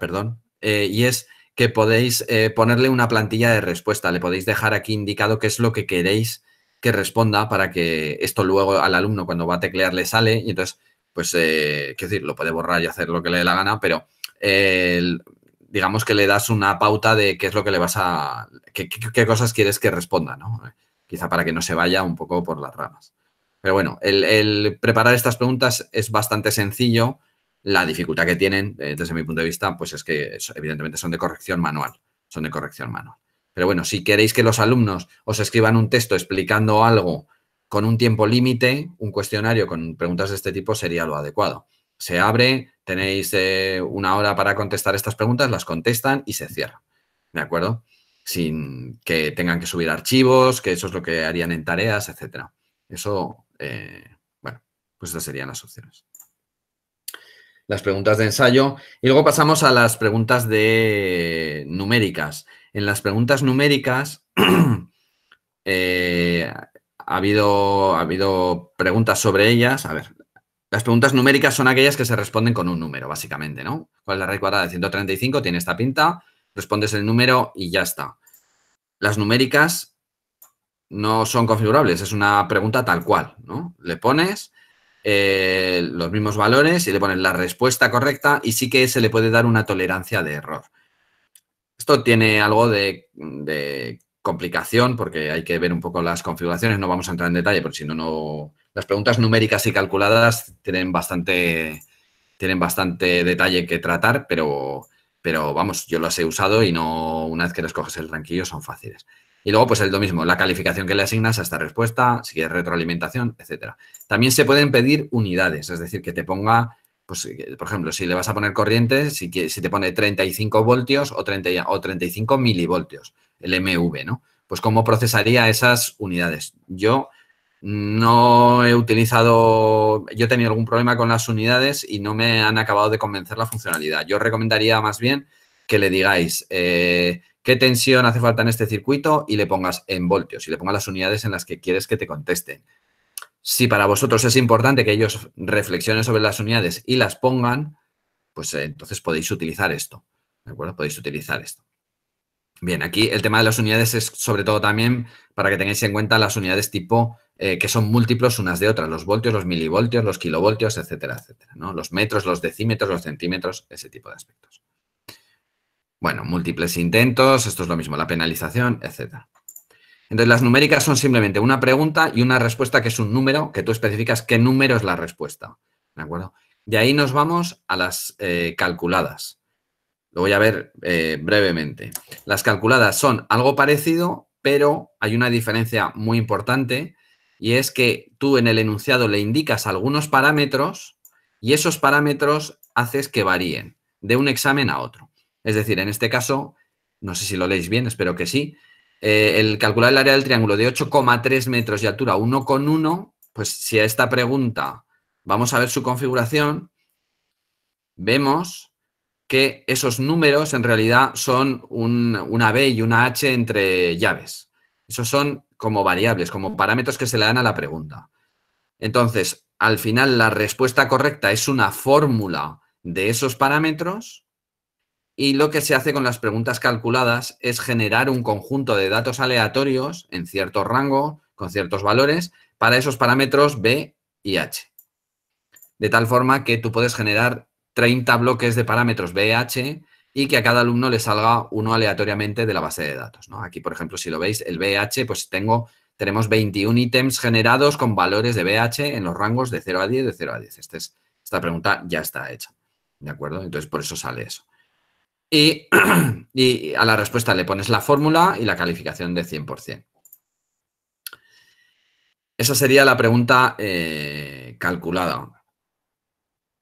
y es que podéis ponerle una plantilla de respuesta. Le podéis dejar aquí indicado qué es lo que queréis que responda para que esto luego al alumno cuando va a teclear le sale y entonces, pues, quiero decir, lo puede borrar y hacer lo que le dé la gana, pero digamos que le das una pauta de qué es lo que le vas a... qué cosas quieres que responda, ¿no? Quizá para que no se vaya un poco por las ramas. Pero bueno, el preparar estas preguntas es bastante sencillo. La dificultad que tienen, desde mi punto de vista, pues es que evidentemente son de corrección manual. Son de corrección manual. Pero bueno, si queréis que los alumnos os escriban un texto explicando algo con un tiempo límite, un cuestionario con preguntas de este tipo sería lo adecuado. Se abre, tenéis 1 hora para contestar estas preguntas, las contestan y se cierra. ¿De acuerdo? sin que tengan que subir archivos, que eso es lo que harían en tareas, etcétera. Eso, bueno, pues esas serían las opciones. Las preguntas de ensayo. Y luego pasamos a las preguntas de numéricas. En las preguntas numéricas ha habido preguntas sobre ellas. A ver, las preguntas numéricas son aquellas que se responden con un número, básicamente, ¿no? ¿Cuál es la raíz cuadrada de 135? Tiene esta pinta, respondes el número y ya está. Las numéricas no son configurables, es una pregunta tal cual, ¿no? Le pones los mismos valores y le pones la respuesta correcta y sí que se le puede dar una tolerancia de error. Esto tiene algo de complicación porque hay que ver un poco las configuraciones, no vamos a entrar en detalle porque si no... Las preguntas numéricas y calculadas tienen bastante detalle que tratar, pero vamos, yo las he usado y no, una vez que les coges el tranquillo son fáciles. Y luego, pues es lo mismo, la calificación que le asignas a esta respuesta, si quieres retroalimentación, etcétera. También se pueden pedir unidades, es decir, que te ponga, pues, por ejemplo, si le vas a poner corriente, si te pone 35 voltios o 35 milivoltios, el MV, ¿no? Pues cómo procesaría esas unidades. Yo no he utilizado, yo he tenido algún problema con las unidades y no me han acabado de convencer la funcionalidad. Yo recomendaría más bien que le digáis qué tensión hace falta en este circuito y le pongas en voltios y le pongas las unidades en las que quieres que te contesten. Si para vosotros es importante que ellos reflexionen sobre las unidades y las pongan, pues entonces podéis utilizar esto. ¿De acuerdo? Podéis utilizar esto. Bien, aquí el tema de las unidades es sobre todo también para que tengáis en cuenta las unidades tipo que son múltiplos unas de otras, los voltios, los milivoltios, los kilovoltios, etcétera, etcétera, ¿no? Los metros, los decímetros, los centímetros, ese tipo de aspectos. Bueno, múltiples intentos, esto es lo mismo, la penalización, etcétera. Entonces, las numéricas son simplemente una pregunta y una respuesta que es un número, que tú especificas qué número es la respuesta, ¿de acuerdo? De ahí nos vamos a las calculadas. Lo voy a ver brevemente. Las calculadas son algo parecido, pero hay una diferencia muy importante y es que tú en el enunciado le indicas algunos parámetros y esos parámetros haces que varíen de un examen a otro. Es decir, en este caso, no sé si lo leéis bien, espero que sí, el calcular el área del triángulo de 8,3 metros y altura 1,1, pues si a esta pregunta vamos a ver su configuración, vemos que esos números en realidad son una B y una H entre llaves. Esos son como variables, como parámetros que se le dan a la pregunta. Entonces, al final la respuesta correcta es una fórmula de esos parámetros y lo que se hace con las preguntas calculadas es generar un conjunto de datos aleatorios en cierto rango, con ciertos valores, para esos parámetros B y H. De tal forma que tú puedes generar 30 bloques de parámetros BH y que a cada alumno le salga uno aleatoriamente de la base de datos, ¿no? Aquí, por ejemplo, si lo veis, el BH, pues tenemos 21 ítems generados con valores de BH en los rangos de 0 a 10, de 0 a 10. Esta pregunta ya está hecha, ¿de acuerdo? Entonces, por eso sale eso. Y, y a la respuesta le pones la fórmula y la calificación de 100%. Esa sería la pregunta calculada.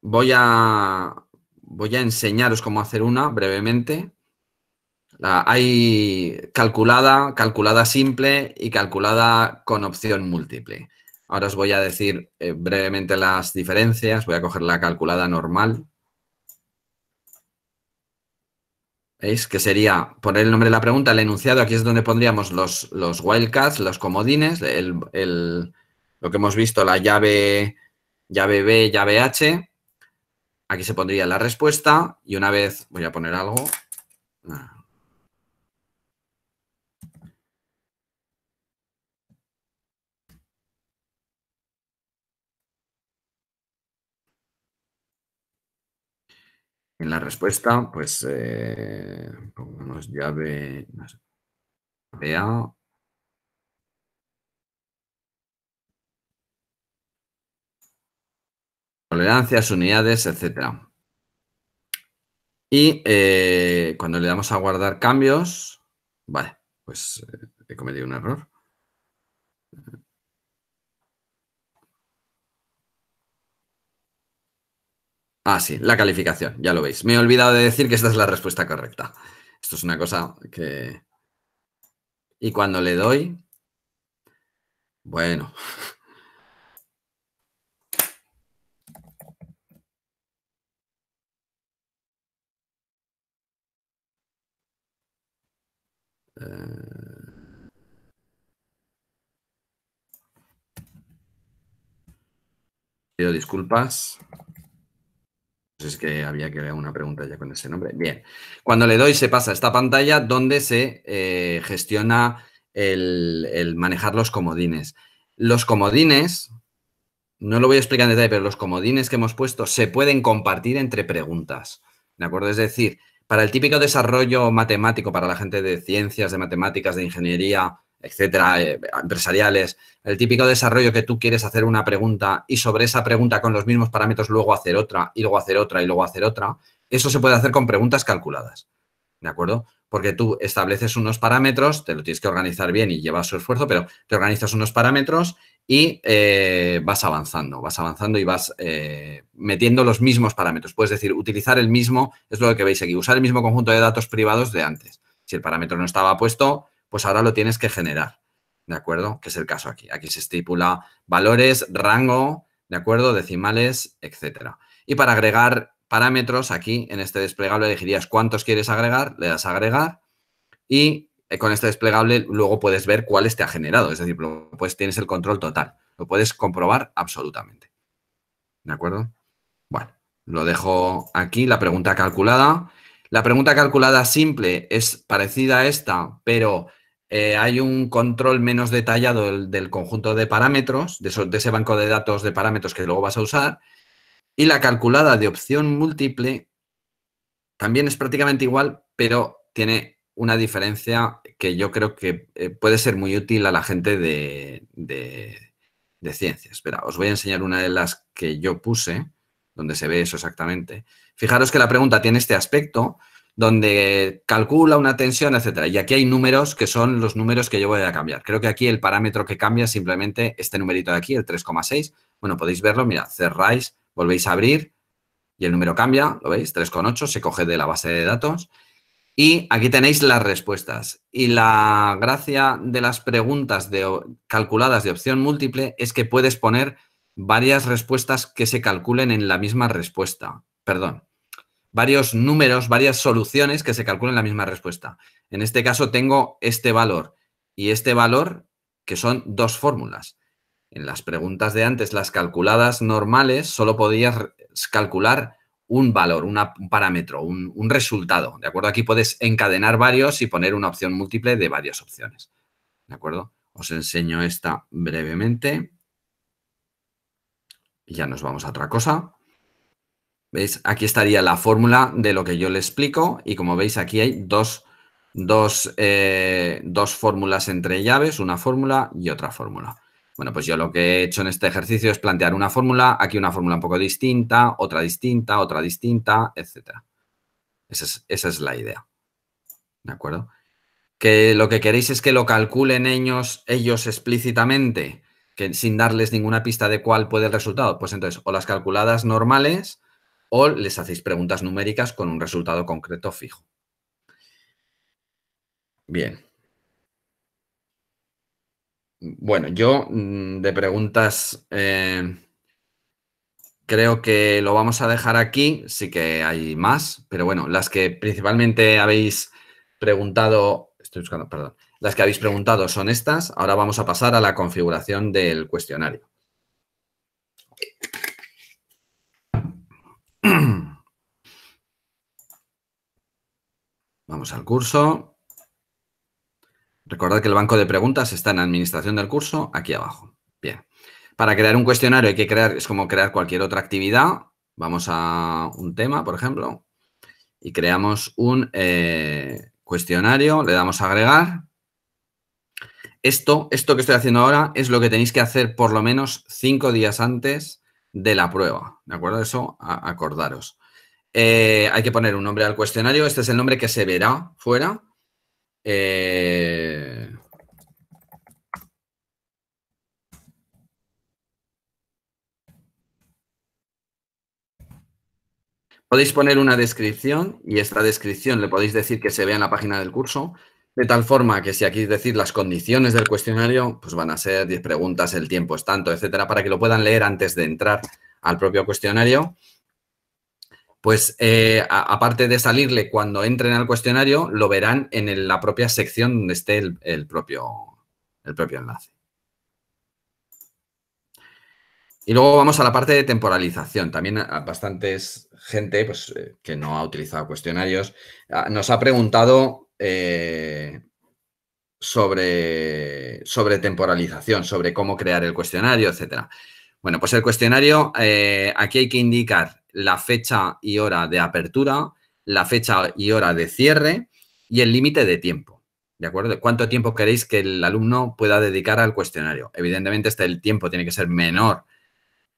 Voy a enseñaros cómo hacer una brevemente. Hay calculada, calculada simple y calculada con opción múltiple. Ahora os voy a decir brevemente las diferencias. Voy a coger la calculada normal. ¿Veis? Que sería poner el nombre de la pregunta, el enunciado. Aquí es donde pondríamos los wildcards, los comodines, lo que hemos visto, la llave B, llave H. Aquí se pondría la respuesta y una vez, voy a poner algo. En la respuesta, pues pongamos llave no sé, A. Tolerancias, unidades, etcétera. Y cuando le damos a guardar cambios, vale, pues he cometido un error. Ah, sí, la calificación, ya lo veis. Me he olvidado de decir que esta es la respuesta correcta. Esto es una cosa que Y cuando le doy, bueno, pido disculpas. Pues es que había que leer una pregunta ya con ese nombre. Bien. Cuando le doy, se pasa a esta pantalla donde se gestiona el manejar los comodines. Los comodines, no lo voy a explicar en detalle, pero los comodines que hemos puesto se pueden compartir entre preguntas. ¿De acuerdo? Es decir, para el típico desarrollo matemático, para la gente de ciencias, de matemáticas, de ingeniería, etcétera, empresariales, el típico desarrollo que tú quieres hacer una pregunta y sobre esa pregunta con los mismos parámetros luego hacer otra, y luego hacer otra, y luego hacer otra, eso se puede hacer con preguntas calculadas. ¿De acuerdo? Porque tú estableces unos parámetros, te lo tienes que organizar bien y lleva su esfuerzo, pero te organizas unos parámetros y vas avanzando y vas metiendo los mismos parámetros. Puedes decir, utilizar el mismo, es lo que veis aquí, usar el mismo conjunto de datos privados de antes. Si el parámetro no estaba puesto, pues ahora lo tienes que generar, ¿de acuerdo? Que es el caso aquí. Aquí se estipula valores, rango, ¿de acuerdo? Decimales, etcétera. Y para agregar parámetros, aquí en este desplegable elegirías cuántos quieres agregar, le das a agregar y con este desplegable luego puedes ver cuáles te ha generado. Es decir, pues tienes el control total. Lo puedes comprobar absolutamente. ¿De acuerdo? Bueno, lo dejo aquí, la pregunta calculada. La pregunta calculada simple es parecida a esta, pero hay un control menos detallado del conjunto de parámetros, de ese banco de datos de parámetros que luego vas a usar. Y la calculada de opción múltiple también es prácticamente igual, pero tiene una diferencia que yo creo que puede ser muy útil a la gente de ciencias. Espera, os voy a enseñar una de las que yo puse, donde se ve eso exactamente. Fijaros que la pregunta tiene este aspecto, donde calcula una tensión, etcétera. Y aquí hay números que son los números que yo voy a cambiar. Creo que aquí el parámetro que cambia es simplemente este numerito de aquí, el 3,6. Bueno, podéis verlo, mirad, cerráis, volvéis a abrir, y el número cambia, ¿lo veis? 3,8 se coge de la base de datos. Y aquí tenéis las respuestas. Y la gracia de las preguntas calculadas de opción múltiple es que puedes poner varias respuestas que se calculen en la misma respuesta. Perdón, varios números, varias soluciones que se calculen en la misma respuesta. En este caso tengo este valor y este valor, que son dos fórmulas. En las preguntas de antes, las calculadas normales, solo podías calcular un valor, un parámetro, un resultado. ¿De acuerdo? Aquí puedes encadenar varios y poner una opción múltiple de varias opciones. ¿De acuerdo? Os enseño esta brevemente. Y ya nos vamos a otra cosa. ¿Veis? Aquí estaría la fórmula de lo que yo le explico y como veis aquí hay dos fórmulas entre llaves, una fórmula y otra fórmula. Bueno, pues yo lo que he hecho en este ejercicio es plantear una fórmula, aquí una fórmula un poco distinta, otra distinta, etcétera. Esa es la idea. ¿De acuerdo? Que lo que queréis es que lo calculen ellos explícitamente, que sin darles ninguna pista de cuál puede el resultado. Pues entonces, o las calculadas normales o les hacéis preguntas numéricas con un resultado concreto fijo. Bien. Bueno, yo de preguntas creo que lo vamos a dejar aquí. Sí que hay más, pero bueno, las que principalmente habéis preguntado, estoy buscando, perdón, las que habéis preguntado son estas. Ahora vamos a pasar a la configuración del cuestionario. Vamos al curso. Recordad que el banco de preguntas está en administración del curso, aquí abajo. Bien. Para crear un cuestionario hay que crear, es como crear cualquier otra actividad. Vamos a un tema, por ejemplo, y creamos un cuestionario, le damos a agregar. Esto que estoy haciendo ahora es lo que tenéis que hacer por lo menos 5 días antes de la prueba. ¿De acuerdo? Eso, acordaros. Hay que poner un nombre al cuestionario. Este es el nombre que se verá fuera. Podéis poner una descripción y esta descripción le podéis decir que se vea en la página del curso. De tal forma que si aquí es decir las condiciones del cuestionario, pues van a ser 10 preguntas, el tiempo es tanto, etcétera, para que lo puedan leer antes de entrar al propio cuestionario. Pues aparte de salirle cuando entren al cuestionario, lo verán en la propia sección donde esté el propio enlace. Y luego vamos a la parte de temporalización. También a bastantes gente pues, que no ha utilizado cuestionarios nos ha preguntado sobre temporalización, sobre cómo crear el cuestionario, etcétera. Bueno, pues el cuestionario, aquí hay que indicar la fecha y hora de apertura, la fecha y hora de cierre y el límite de tiempo. ¿De acuerdo? ¿Cuánto tiempo queréis que el alumno pueda dedicar al cuestionario? Evidentemente, el tiempo tiene que ser menor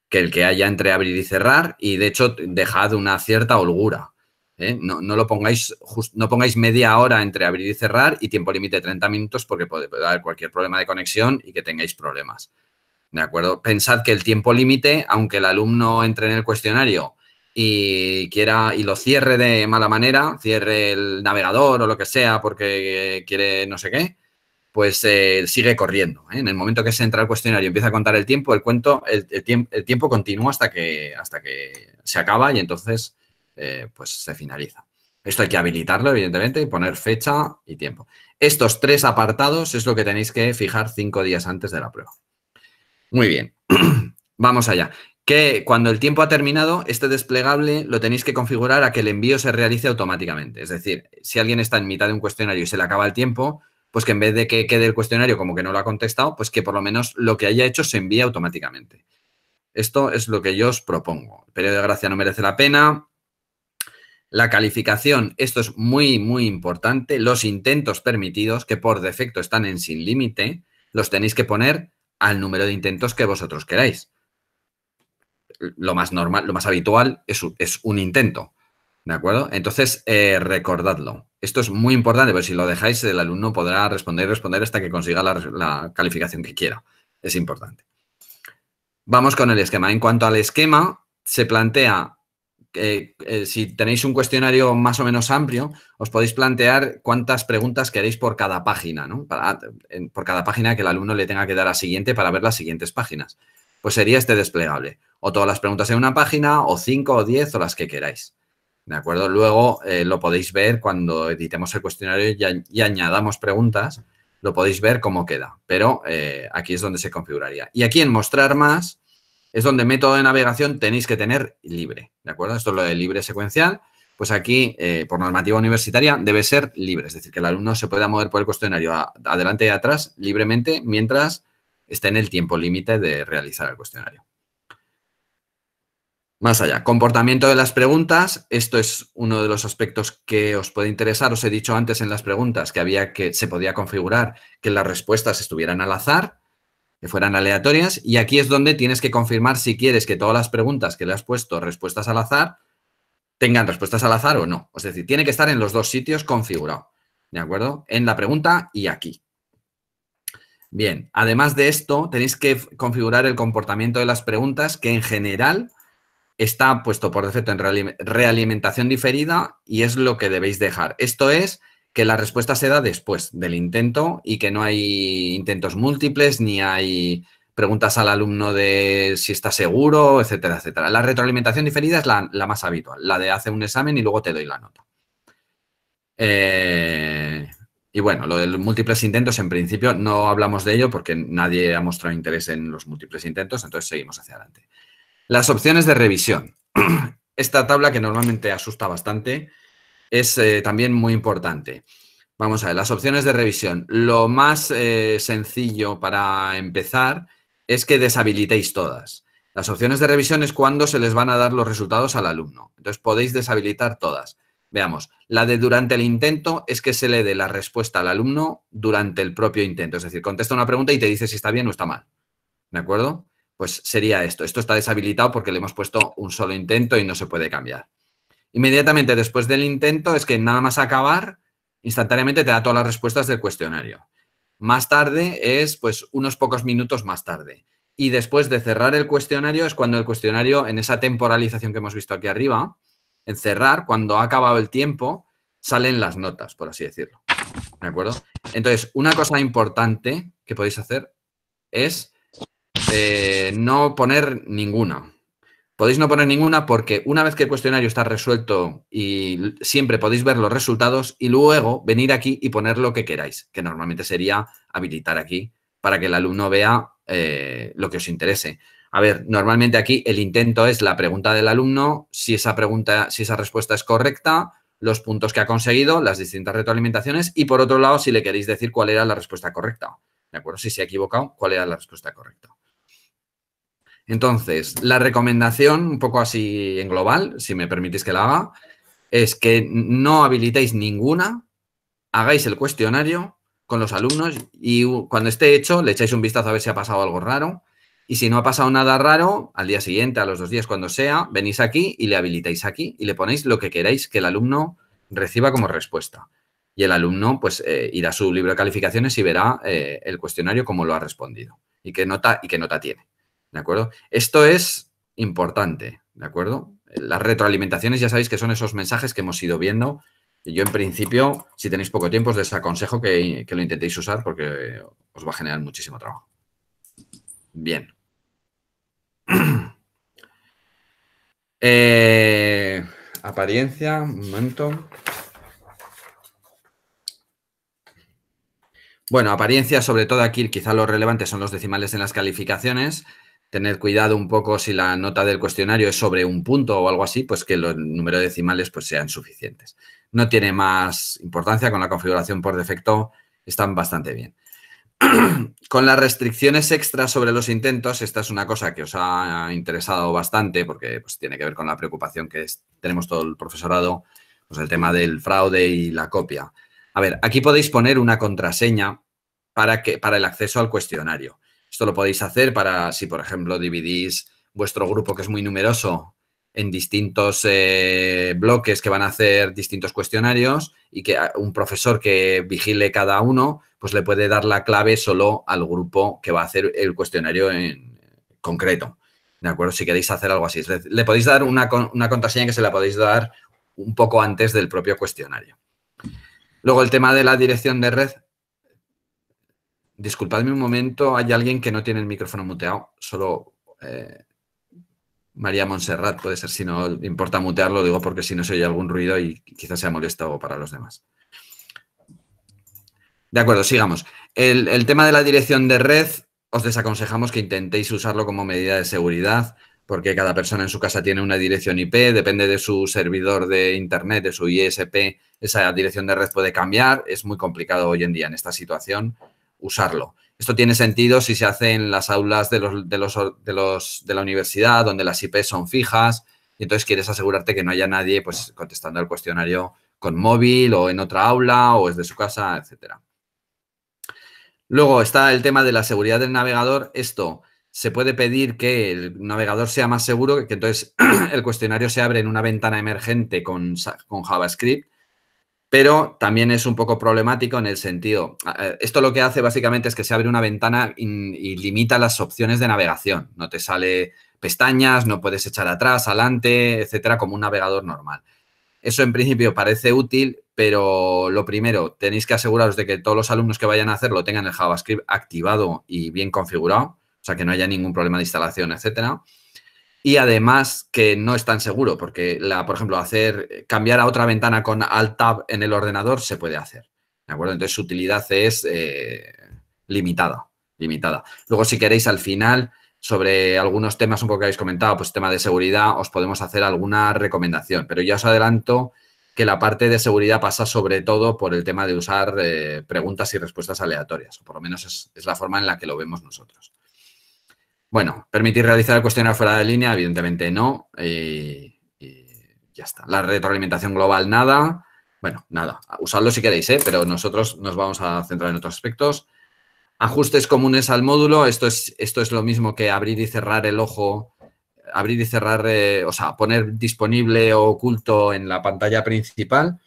que el que haya entre abrir y cerrar y, de hecho, dejad una cierta holgura. No pongáis media hora entre abrir y cerrar y tiempo límite 30 minutos porque puede haber cualquier problema de conexión y que tengáis problemas. ¿De acuerdo? Pensad que el tiempo límite, aunque el alumno entre en el cuestionario y lo cierre de mala manera, cierre el navegador o lo que sea porque quiere no sé qué, pues sigue corriendo. En el momento que se entra al cuestionario y empieza a contar el tiempo, el tiempo continúa hasta que se acaba y entonces pues se finaliza. Esto hay que habilitarlo, evidentemente, y poner fecha y tiempo. Estos 3 apartados es lo que tenéis que fijar 5 días antes de la prueba. Muy bien, vamos allá. Que cuando el tiempo ha terminado, este desplegable lo tenéis que configurar a que el envío se realice automáticamente. Es decir, si alguien está en mitad de un cuestionario y se le acaba el tiempo, pues que en vez de que quede el cuestionario como que no lo ha contestado, pues que por lo menos lo que haya hecho se envíe automáticamente. Esto es lo que yo os propongo. El periodo de gracia no merece la pena. La calificación, esto es muy, muy importante. Los intentos permitidos, que por defecto están en sin límite, los tenéis que poner al número de intentos que vosotros queráis. Lo más normal, lo más habitual es un intento. ¿De acuerdo? Entonces, recordadlo. Esto es muy importante, porque si lo dejáis, el alumno podrá responder hasta que consiga la calificación que quiera. Es importante. Vamos con el esquema. En cuanto al esquema, se plantea, si tenéis un cuestionario más o menos amplio, os podéis plantear cuántas preguntas queréis por cada página, ¿no? Por cada página que el alumno le tenga que dar a siguiente para ver las siguientes páginas. Pues sería este desplegable. O todas las preguntas en una página, o 5 o 10, o las que queráis. ¿De acuerdo? Luego lo podéis ver cuando editemos el cuestionario y añadamos preguntas, lo podéis ver cómo queda. Pero aquí es donde se configuraría. Y aquí en mostrar más es donde método de navegación tenéis que tener libre. ¿De acuerdo? Esto es lo de libre secuencial. Pues aquí, por normativa universitaria, debe ser libre. Es decir, que el alumno se pueda mover por el cuestionario adelante y atrás libremente mientras esté en el tiempo límite de realizar el cuestionario. Más allá, comportamiento de las preguntas. Esto es uno de los aspectos que os puede interesar. Os he dicho antes en las preguntas que se podía configurar que las respuestas estuvieran al azar, que fueran aleatorias. Y aquí es donde tienes que confirmar si quieres que todas las preguntas que le has puesto respuestas al azar tengan respuestas al azar o no. Es decir, tiene que estar en los dos sitios configurado. ¿De acuerdo? En la pregunta y aquí. Bien, además de esto, tenéis que configurar el comportamiento de las preguntas que en general está puesto por defecto en realimentación diferida y es lo que debéis dejar. Esto es que la respuesta se da después del intento y que no hay intentos múltiples ni hay preguntas al alumno de si está seguro, etcétera, etcétera. La retroalimentación diferida es la más habitual, la de hacer un examen y luego te doy la nota. Y bueno, lo de los múltiples intentos, en principio no hablamos de ello porque nadie ha mostrado interés en los múltiples intentos, entonces seguimos hacia adelante. Las opciones de revisión. Esta tabla, que normalmente asusta bastante, es también muy importante. Vamos a ver, las opciones de revisión. Lo más sencillo para empezar es que deshabilitéis todas. Las opciones de revisión es cuando se les van a dar los resultados al alumno. Entonces, podéis deshabilitar todas. Veamos, la de durante el intento es que se le dé la respuesta al alumno durante el propio intento. Es decir, contesta una pregunta y te dice si está bien o está mal. ¿De acuerdo? Pues sería esto. Esto está deshabilitado porque le hemos puesto un solo intento y no se puede cambiar. Inmediatamente después del intento es que nada más acabar, instantáneamente te da todas las respuestas del cuestionario. Más tarde es pues unos pocos minutos más tarde. Y después de cerrar el cuestionario es cuando el cuestionario, en esa temporalización que hemos visto aquí arriba, en cerrar, cuando ha acabado el tiempo, salen las notas, por así decirlo. ¿De acuerdo? Entonces, una cosa importante que podéis hacer es no poner ninguna. Podéis no poner ninguna porque una vez que el cuestionario está resuelto y siempre podéis ver los resultados y luego venir aquí y poner lo que queráis, que normalmente sería habilitar aquí para que el alumno vea lo que os interese. A ver, normalmente aquí el intento es la pregunta del alumno, si esa respuesta es correcta, los puntos que ha conseguido, las distintas retroalimentaciones y por otro lado, si le queréis decir cuál era la respuesta correcta. ¿De acuerdo? Si se ha equivocado, cuál era la respuesta correcta. Entonces, la recomendación, un poco así en global, si me permitís que la haga, es que no habilitéis ninguna, hagáis el cuestionario con los alumnos y cuando esté hecho le echáis un vistazo a ver si ha pasado algo raro y si no ha pasado nada raro, al día siguiente, a los 2 días, cuando sea, venís aquí y le habilitáis aquí y le ponéis lo que queráis que el alumno reciba como respuesta. Y el alumno pues irá a su libro de calificaciones y verá el cuestionario cómo lo ha respondido y qué nota tiene. ¿De acuerdo? Esto es importante, ¿de acuerdo? Las retroalimentaciones ya sabéis que son esos mensajes que hemos ido viendo. Y yo, en principio, si tenéis poco tiempo, os desaconsejo que lo intentéis usar porque os va a generar muchísimo trabajo. Bien. Apariencia, un momento. Bueno, apariencia, sobre todo aquí, quizá lo relevante son los decimales en las calificaciones. Tened cuidado un poco si la nota del cuestionario es sobre un punto o algo así, pues que los números de decimales pues sean suficientes. No tiene más importancia, con la configuración por defecto están bastante bien. Con las restricciones extras sobre los intentos, esta es una cosa que os ha interesado bastante porque pues, tiene que ver con la preocupación que tenemos todo el profesorado, pues el tema del fraude y la copia. A ver, aquí podéis poner una contraseña para el acceso al cuestionario. Esto lo podéis hacer para si, por ejemplo, dividís vuestro grupo, que es muy numeroso, en distintos bloques que van a hacer distintos cuestionarios y que un profesor que vigile cada uno, pues le puede dar la clave solo al grupo que va a hacer el cuestionario en concreto. ¿De acuerdo? Si queréis hacer algo así. Le podéis dar una contraseña que se la podéis dar un poco antes del propio cuestionario. Luego, el tema de la dirección de red. Disculpadme un momento, hay alguien que no tiene el micrófono muteado. Solo María Montserrat, puede ser, si no le importa mutearlo, digo porque si no se oye algún ruido y quizás sea molesto para los demás. De acuerdo, sigamos. El tema de la dirección de red, os desaconsejamos que intentéis usarlo como medida de seguridad, porque cada persona en su casa tiene una dirección IP, depende de su servidor de Internet, de su ISP, esa dirección de red puede cambiar. Es muy complicado hoy en día en esta situación usarlo. Esto tiene sentido si se hace en las aulas de la universidad, donde las IP son fijas, y entonces quieres asegurarte que no haya nadie pues, contestando al cuestionario con móvil o en otra aula o desde su casa, etcétera. Luego está el tema de la seguridad del navegador. Esto se puede pedir que el navegador sea más seguro, que entonces el cuestionario se abre en una ventana emergente con JavaScript, pero también es un poco problemático en el sentido, esto lo que hace básicamente es que se abre una ventana y limita las opciones de navegación. No te sale pestañas, no puedes echar atrás, adelante, etcétera, como un navegador normal. Eso en principio parece útil, pero lo primero, tenéis que aseguraros de que todos los alumnos que vayan a hacerlo tengan el JavaScript activado y bien configurado, o sea, que no haya ningún problema de instalación, etcétera. Y además que no es tan seguro, porque, por ejemplo, cambiar a otra ventana con Alt-Tab en el ordenador se puede hacer, ¿de acuerdo? Entonces, su utilidad es limitada. Luego, si queréis, al final, sobre algunos temas un poco que habéis comentado, pues tema de seguridad, os podemos hacer alguna recomendación, pero ya os adelanto que la parte de seguridad pasa sobre todo por el tema de usar preguntas y respuestas aleatorias, o por lo menos es la forma en la que lo vemos nosotros. Bueno, ¿permitir realizar el cuestionario fuera de línea? Evidentemente no. Y ya está. La retroalimentación global, nada. Bueno, nada. Usadlo si queréis, pero nosotros nos vamos a centrar en otros aspectos. Ajustes comunes al módulo. Esto es lo mismo que abrir y cerrar el ojo. Abrir y cerrar, o sea, poner disponible o oculto en la pantalla principal.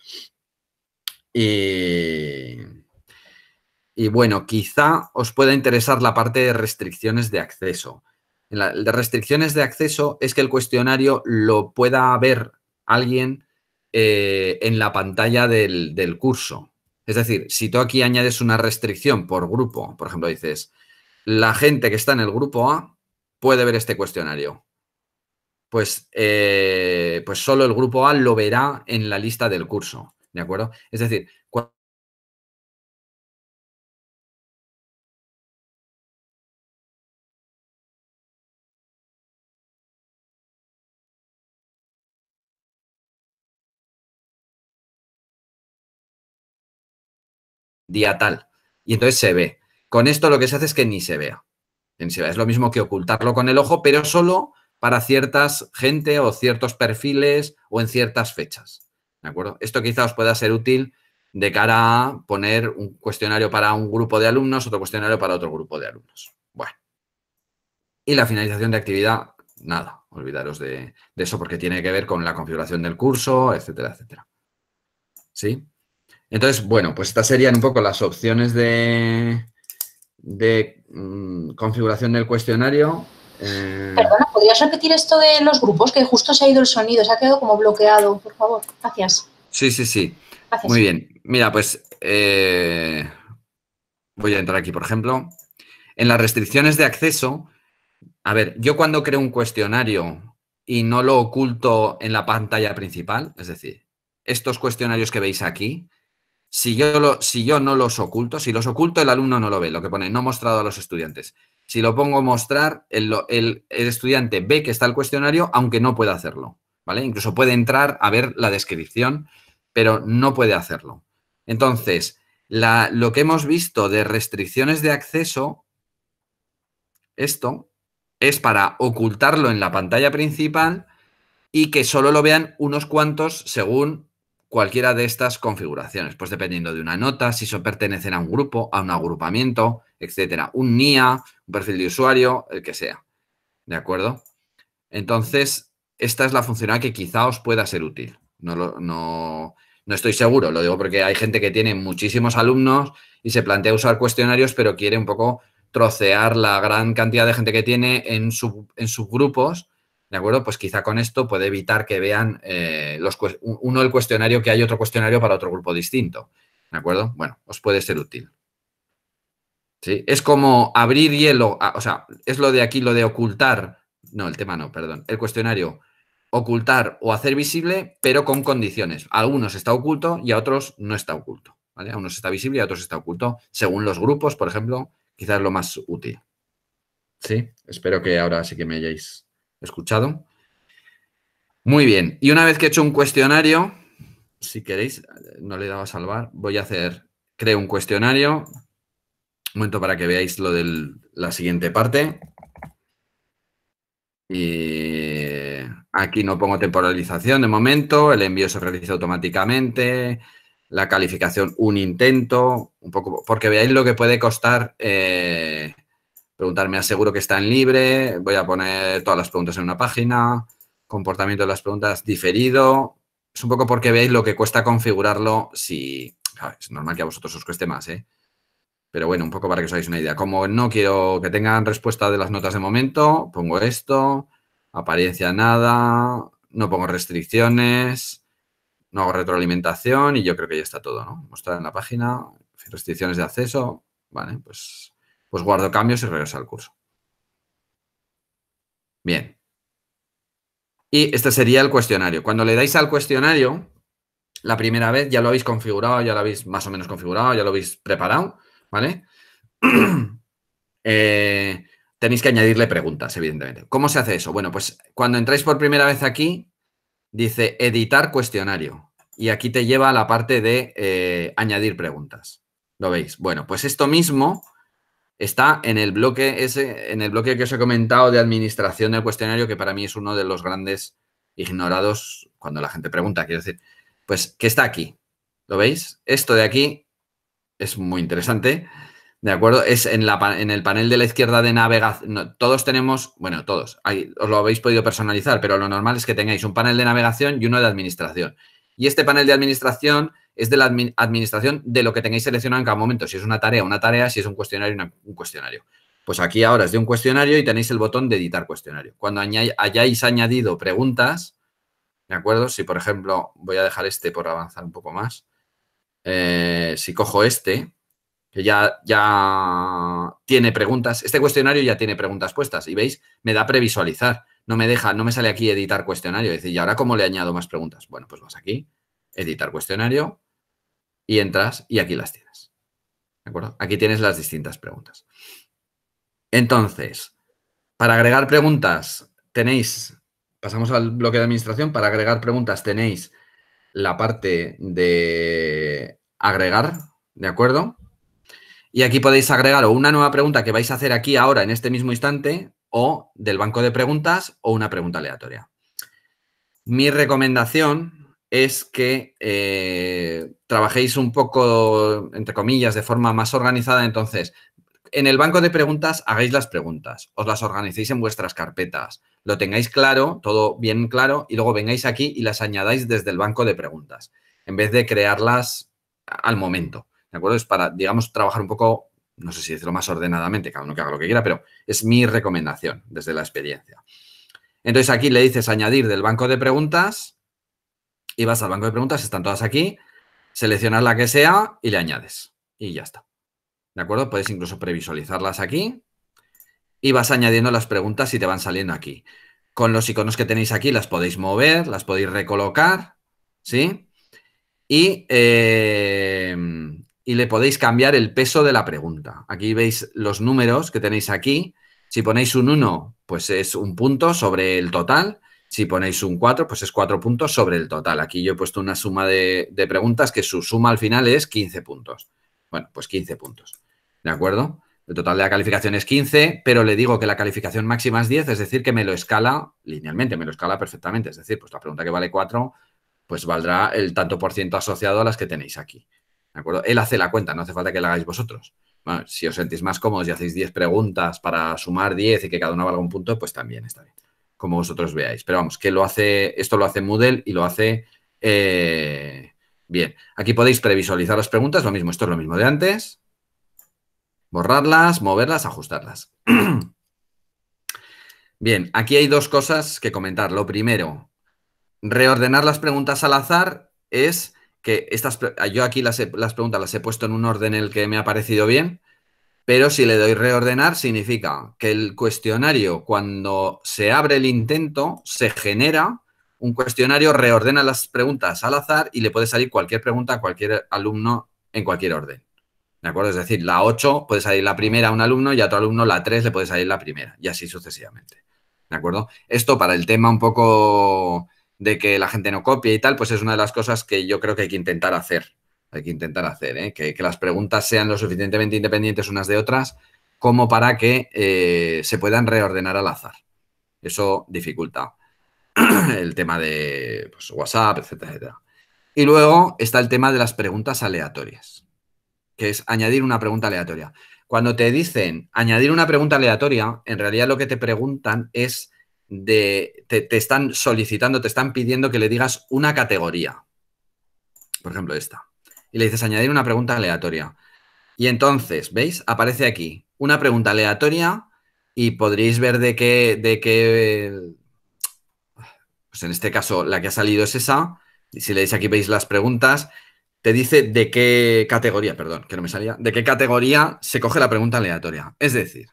Y bueno, quizá os pueda interesar la parte de restricciones de acceso. De restricciones de acceso es que el cuestionario lo pueda ver alguien en la pantalla del curso. Es decir, si tú aquí añades una restricción por grupo, por ejemplo, dices, la gente que está en el grupo A puede ver este cuestionario. Pues solo el grupo A lo verá en la lista del curso, ¿de acuerdo? Es decir, día tal. Y entonces se ve. Con esto lo que se hace es que ni se vea. Ni se vea. Es lo mismo que ocultarlo con el ojo, pero solo para ciertas gente o ciertos perfiles o en ciertas fechas. ¿De acuerdo? Esto quizá os pueda ser útil de cara a poner un cuestionario para un grupo de alumnos, otro cuestionario para otro grupo de alumnos. Bueno. Y la finalización de actividad, nada, olvidaros de eso porque tiene que ver con la configuración del curso, etcétera, etcétera. ¿Sí? Entonces, bueno, pues estas serían un poco las opciones de configuración del cuestionario. Perdona, ¿podrías repetir esto de los grupos? Que justo se ha ido el sonido, se ha quedado como bloqueado, por favor. Gracias. Sí. Gracias. Muy bien. Mira, pues voy a entrar aquí, por ejemplo. En las restricciones de acceso, a ver, yo cuando creo un cuestionario y no lo oculto en la pantalla principal, es decir, estos cuestionarios que veis aquí, si yo no los oculto, si los oculto, el alumno no lo ve, lo que pone no mostrado a los estudiantes. Si lo pongo mostrar, el estudiante ve que está el cuestionario, aunque no pueda hacerlo, ¿vale? Incluso puede entrar a ver la descripción, pero no puede hacerlo. Entonces, lo que hemos visto de restricciones de acceso, esto es para ocultarlo en la pantalla principal y que solo lo vean unos cuantos según cualquiera de estas configuraciones, pues dependiendo de una nota, si pertenecen a un grupo, a un agrupamiento, etcétera. Un NIA, un perfil de usuario, el que sea. ¿De acuerdo? Entonces, esta es la funcionalidad que quizá os pueda ser útil. No estoy seguro, lo digo porque hay gente que tiene muchísimos alumnos y se plantea usar cuestionarios, pero quiere un poco trocear la gran cantidad de gente que tiene en subgrupos. ¿De acuerdo? Pues quizá con esto puede evitar que vean uno el cuestionario que hay otro cuestionario para otro grupo distinto. ¿De acuerdo? Bueno, os puede ser útil. ¿Sí? Es como abrir hielo, o sea, es lo de aquí, lo de ocultar. No, el tema no, perdón. El cuestionario, ocultar o hacer visible, pero con condiciones. A algunos está oculto y a otros no está oculto. ¿Vale? A unos está visible y a otros está oculto. Según los grupos, por ejemplo, quizás lo más útil. ¿Sí? Espero que ahora sí que me hayáis escuchado. Muy bien. Y una vez que he hecho un cuestionario, si queréis, no le he dado a salvar, voy a creo un cuestionario. Un momento para que veáis lo de la siguiente parte. Y aquí no pongo temporalización de momento, el envío se realiza automáticamente, la calificación un intento, un poco, porque veáis lo que puede costar preguntarme, aseguro que está en libre, voy a poner todas las preguntas en una página, comportamiento de las preguntas diferido, es un poco porque veáis lo que cuesta configurarlo si, claro, es normal que a vosotros os cueste más, ¿eh? Pero bueno, un poco para que os hagáis una idea. Como no quiero que tengan respuesta de las notas de momento, pongo esto, apariencia nada, no pongo restricciones, no hago retroalimentación y yo creo que ya está todo, ¿no? Mostrar en la página, restricciones de acceso, vale, pues guardo cambios y regreso al curso. Bien. Y este sería el cuestionario. Cuando le dais al cuestionario, la primera vez ya lo habéis configurado, ya lo habéis más o menos configurado, ya lo habéis preparado, ¿vale? Tenéis que añadirle preguntas, evidentemente. ¿Cómo se hace eso? Bueno, pues cuando entráis por primera vez aquí, dice editar cuestionario. Y aquí te lleva a la parte de añadir preguntas. ¿Lo veis? Bueno, pues esto mismo está en el bloque en el bloque que os he comentado de administración del cuestionario, que para mí es uno de los grandes ignorados cuando la gente pregunta. Quiero decir, pues que está aquí. ¿Lo veis? Esto de aquí es muy interesante. ¿De acuerdo? Es en el panel de la izquierda de navegación. No, todos tenemos, bueno, todos, os lo habéis podido personalizar, pero lo normal es que tengáis un panel de navegación y uno de administración. Y este panel de administración es de la administración de lo que tengáis seleccionado en cada momento. Si es una tarea, si es un cuestionario, un cuestionario. Pues aquí ahora es de un cuestionario y tenéis el botón de editar cuestionario. Cuando hayáis añadido preguntas, ¿de acuerdo? Si, por ejemplo, voy a dejar este por avanzar un poco más. si cojo este, que ya tiene preguntas, este cuestionario ya tiene preguntas puestas y veis, me da previsualizar, no me sale aquí editar cuestionario, es decir, ¿y ahora cómo le añado más preguntas? Bueno, pues vas aquí, editar cuestionario y entras y aquí las tienes, ¿de acuerdo? Aquí tienes las distintas preguntas. Entonces, para agregar preguntas pasamos al bloque de administración, para agregar preguntas tenéis la parte de agregar, ¿de acuerdo? Y aquí podéis agregar o una nueva pregunta que vais a hacer aquí ahora en este mismo instante o del banco de preguntas o una pregunta aleatoria. Mi recomendación es que trabajéis un poco, entre comillas, de forma más organizada. Entonces, en el banco de preguntas hagáis las preguntas, os las organicéis en vuestras carpetas, lo tengáis claro, todo bien claro, y luego vengáis aquí y las añadáis desde el banco de preguntas, en vez de crearlas al momento, ¿de acuerdo? Es para, digamos, trabajar un poco, no sé si decirlo más ordenadamente, cada uno que haga lo que quiera, pero es mi recomendación desde la experiencia. Entonces aquí le dices añadir del banco de preguntas y vas al banco de preguntas, están todas aquí, seleccionas la que sea y le añades y ya está. ¿De acuerdo? Puedes incluso previsualizarlas aquí y vas añadiendo las preguntas y te van saliendo aquí. Con los iconos que tenéis aquí las podéis mover, las podéis recolocar, ¿sí? Y le podéis cambiar el peso de la pregunta. Aquí veis los números que tenéis aquí. Si ponéis un 1, pues es un punto sobre el total. Si ponéis un 4, pues es 4 puntos sobre el total. Aquí yo he puesto una suma de preguntas que su suma al final es 15 puntos. Bueno, pues 15 puntos. ¿De acuerdo? El total de la calificación es 15, pero le digo que la calificación máxima es 10, es decir, que me lo escala linealmente, me lo escala perfectamente. Es decir, pues la pregunta que vale 4, pues valdrá el tanto por ciento asociado a las que tenéis aquí. ¿De acuerdo? Él hace la cuenta, no hace falta que la hagáis vosotros. Bueno, si os sentís más cómodos y hacéis 10 preguntas para sumar 10 y que cada una valga un punto, pues también está bien, como vosotros veáis. Pero vamos, que esto lo hace Moodle y lo hace bien. Aquí podéis previsualizar las preguntas, lo mismo, esto es lo mismo de antes. Borrarlas, moverlas, ajustarlas. Bien, aquí hay dos cosas que comentar. Lo primero, reordenar las preguntas al azar es que yo aquí las preguntas las he puesto en un orden en el que me ha parecido bien, pero si le doy reordenar significa que el cuestionario, cuando se abre el intento, se genera un cuestionario, reordena las preguntas al azar y le puede salir cualquier pregunta a cualquier alumno en cualquier orden. ¿De acuerdo? Es decir, la 8 puede salir la primera a un alumno y a otro alumno la 3 le puede salir la primera y así sucesivamente. ¿De acuerdo? Esto para el tema un poco de que la gente no copie y tal, pues es una de las cosas que yo creo que hay que intentar hacer. Hay que intentar hacer, ¿eh? Que las preguntas sean lo suficientemente independientes unas de otras como para que se puedan reordenar al azar. Eso dificulta el tema de pues, WhatsApp, etcétera, etcétera. Y luego está el tema de las preguntas aleatorias, que es añadir una pregunta aleatoria. Cuando te dicen añadir una pregunta aleatoria, en realidad lo que te preguntan es te están solicitando, te están pidiendo que le digas una categoría. Por ejemplo, esta. Y le dices añadir una pregunta aleatoria. Y entonces, ¿veis? Aparece aquí una pregunta aleatoria y podréis ver de qué pues en este caso la que ha salido es esa. Y si leéis aquí veis las preguntas, te dice de qué categoría, perdón, que no me salía, de qué categoría se coge la pregunta aleatoria. Es decir,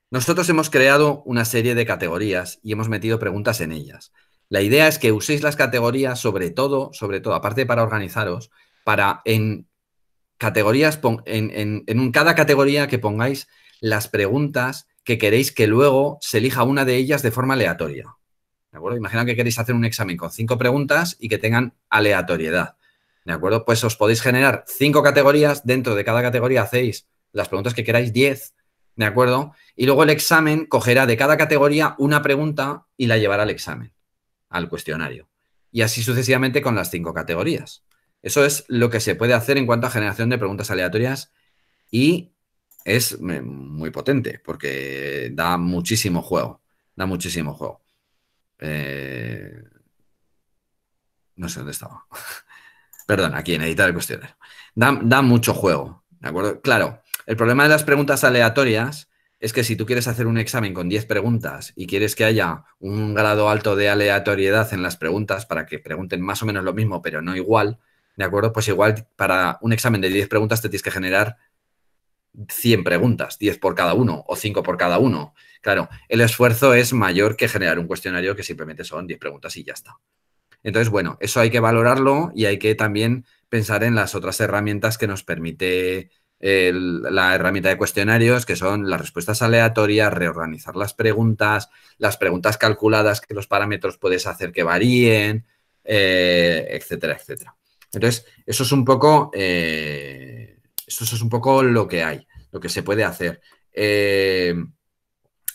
nosotros hemos creado una serie de categorías y hemos metido preguntas en ellas. La idea es que uséis las categorías sobre todo, aparte para organizaros, para en categorías, en cada categoría que pongáis las preguntas que queréis que luego se elija una de ellas de forma aleatoria. ¿De acuerdo? Imagina que queréis hacer un examen con 5 preguntas y que tengan aleatoriedad. ¿De acuerdo? Pues os podéis generar 5 categorías. Dentro de cada categoría hacéis las preguntas que queráis, 10. ¿De acuerdo? Y luego el examen cogerá de cada categoría una pregunta y la llevará al examen, al cuestionario. Y así sucesivamente con las 5 categorías. Eso es lo que se puede hacer en cuanto a generación de preguntas aleatorias y es muy potente porque da muchísimo juego. Da muchísimo juego. No sé dónde estaba. Perdón, aquí en editar el cuestionario. Da mucho juego, ¿de acuerdo? Claro, el problema de las preguntas aleatorias es que si tú quieres hacer un examen con 10 preguntas y quieres que haya un grado alto de aleatoriedad en las preguntas para que pregunten más o menos lo mismo, pero no igual, ¿De acuerdo? Pues igual para un examen de 10 preguntas te tienes que generar 100 preguntas, 10 por cada uno o 5 por cada uno. Claro, el esfuerzo es mayor que generar un cuestionario que simplemente son 10 preguntas y ya está. Entonces, bueno, eso hay que valorarlo y hay que también pensar en las otras herramientas que nos permite la herramienta de cuestionarios, que son las respuestas aleatorias, reorganizar las preguntas calculadas, que los parámetros puedes hacer que varíen, etcétera, etcétera. Entonces, eso es un poco lo que hay, lo que se puede hacer.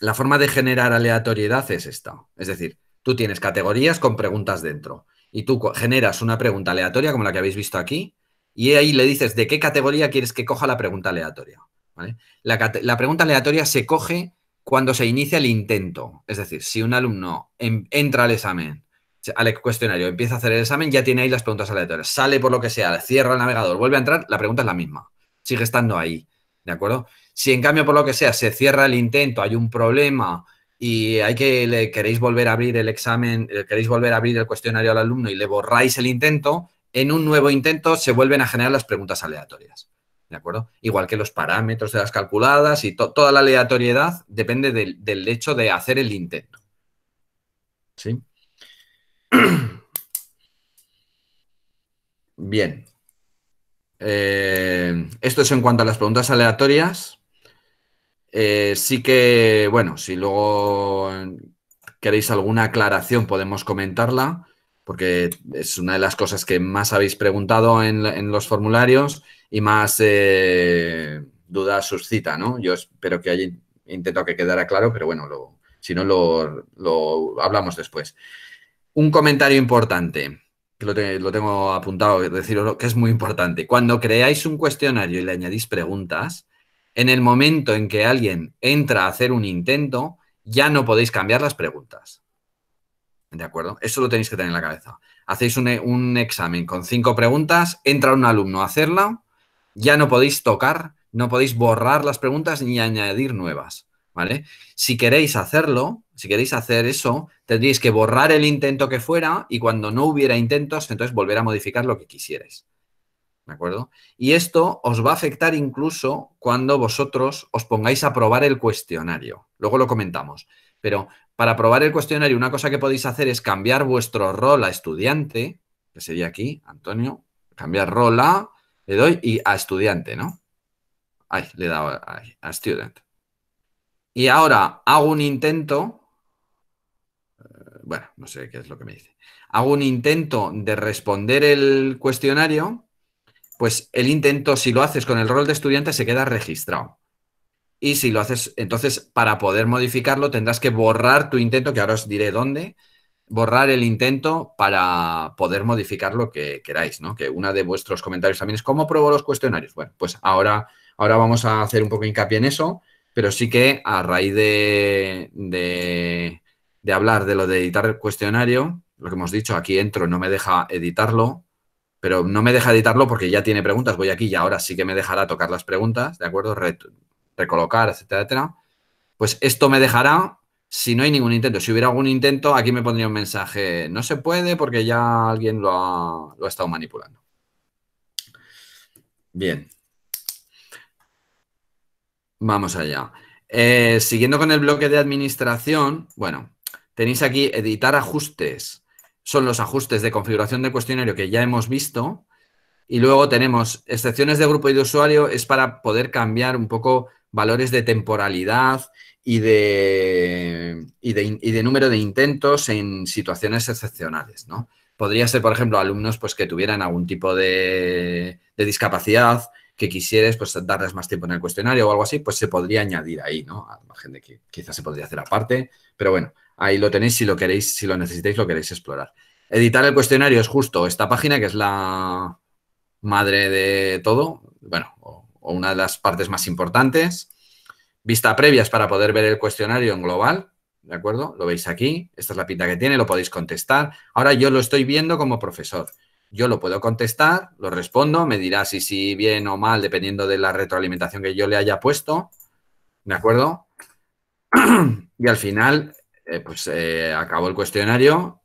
La forma de generar aleatoriedad es esta. Es decir, tú tienes categorías con preguntas dentro y tú generas una pregunta aleatoria como la que habéis visto aquí y ahí le dices de qué categoría quieres que coja la pregunta aleatoria. ¿Vale? La pregunta aleatoria se coge cuando se inicia el intento. Es decir, si un alumno entra al examen, al cuestionario, empieza a hacer el examen, ya tiene ahí las preguntas aleatorias. Sale por lo que sea, cierra el navegador, vuelve a entrar, la pregunta es la misma. Sigue estando ahí. ¿De acuerdo? Si en cambio, por lo que sea, se cierra el intento, hay un problema y queréis volver a abrir el examen, queréis volver a abrir el cuestionario al alumno y le borráis el intento, en un nuevo intento se vuelven a generar las preguntas aleatorias. ¿De acuerdo? Igual que los parámetros de las calculadas y toda la aleatoriedad depende del hecho de hacer el intento. ¿Sí? Bien. Esto es en cuanto a las preguntas aleatorias. Sí que, bueno, si luego queréis alguna aclaración podemos comentarla, porque es una de las cosas que más habéis preguntado en los formularios y más dudas suscita, ¿no? Yo espero que haya intentado que quedara claro, pero bueno, si no lo hablamos después. Un comentario importante, que lo tengo apuntado, deciros que es muy importante. Cuando creáis un cuestionario y le añadís preguntas, en el momento en que alguien entra a hacer un intento, ya no podéis cambiar las preguntas. ¿De acuerdo? Eso lo tenéis que tener en la cabeza. Hacéis un examen con 5 preguntas, entra un alumno a hacerla, ya no podéis tocar, no podéis borrar las preguntas ni añadir nuevas. ¿Vale? Si queréis hacerlo, si queréis hacer eso, tendríais que borrar el intento que fuera y cuando no hubiera intentos, entonces volver a modificar lo que quisierais. ¿De acuerdo? Y esto os va a afectar incluso cuando vosotros os pongáis a probar el cuestionario. Luego lo comentamos. Pero para probar el cuestionario, una cosa que podéis hacer es cambiar vuestro rol a estudiante, que sería aquí, Antonio, cambiar rol le doy y a estudiante, ¿no? Ahí, le he dado a student. Y ahora hago un intento, bueno, no sé qué es lo que me dice. Hago un intento de responder el cuestionario, pues el intento, si lo haces con el rol de estudiante, se queda registrado. Y si lo haces, entonces, para poder modificarlo, tendrás que borrar tu intento, que ahora os diré dónde, borrar el intento para poder modificar lo que queráis, ¿no? Que uno de vuestros comentarios también es ¿cómo pruebo los cuestionarios? Bueno, pues ahora vamos a hacer un poco hincapié en eso, pero sí que a raíz de hablar de lo de editar el cuestionario, lo que hemos dicho, aquí entro, no me deja editarlo, pero no me deja editarlo porque ya tiene preguntas, voy aquí y ahora sí que me dejará tocar las preguntas, ¿de acuerdo? Recolocar, etcétera, etcétera. Pues esto me dejará si no hay ningún intento. Si hubiera algún intento, aquí me pondría un mensaje. No se puede porque ya alguien lo ha estado manipulando. Bien. Vamos allá. Siguiendo con el bloque de administración, bueno, tenéis aquí editar ajustes. Son los ajustes de configuración de cuestionario que ya hemos visto. Y luego tenemos excepciones de grupo y de usuario, es para poder cambiar un poco valores de temporalidad y de número de intentos en situaciones excepcionales, ¿no? Podría ser, por ejemplo, alumnos pues, que tuvieran algún tipo de discapacidad, que quisieres pues, darles más tiempo en el cuestionario o algo así, pues se podría añadir ahí, ¿no? Al margen de que quizás se podría hacer aparte, pero bueno, ahí lo tenéis si lo queréis, si lo necesitáis, lo queréis explorar. Editar el cuestionario es justo esta página, que es la madre de todo, bueno, o una de las partes más importantes. Vista previa es para poder ver el cuestionario en global, ¿de acuerdo? Lo veis aquí, esta es la pinta que tiene, lo podéis contestar. Ahora yo lo estoy viendo como profesor. Yo lo puedo contestar, lo respondo, me dirá si sí, bien o mal, dependiendo de la retroalimentación que yo le haya puesto, ¿de acuerdo? Y al final, acabo el cuestionario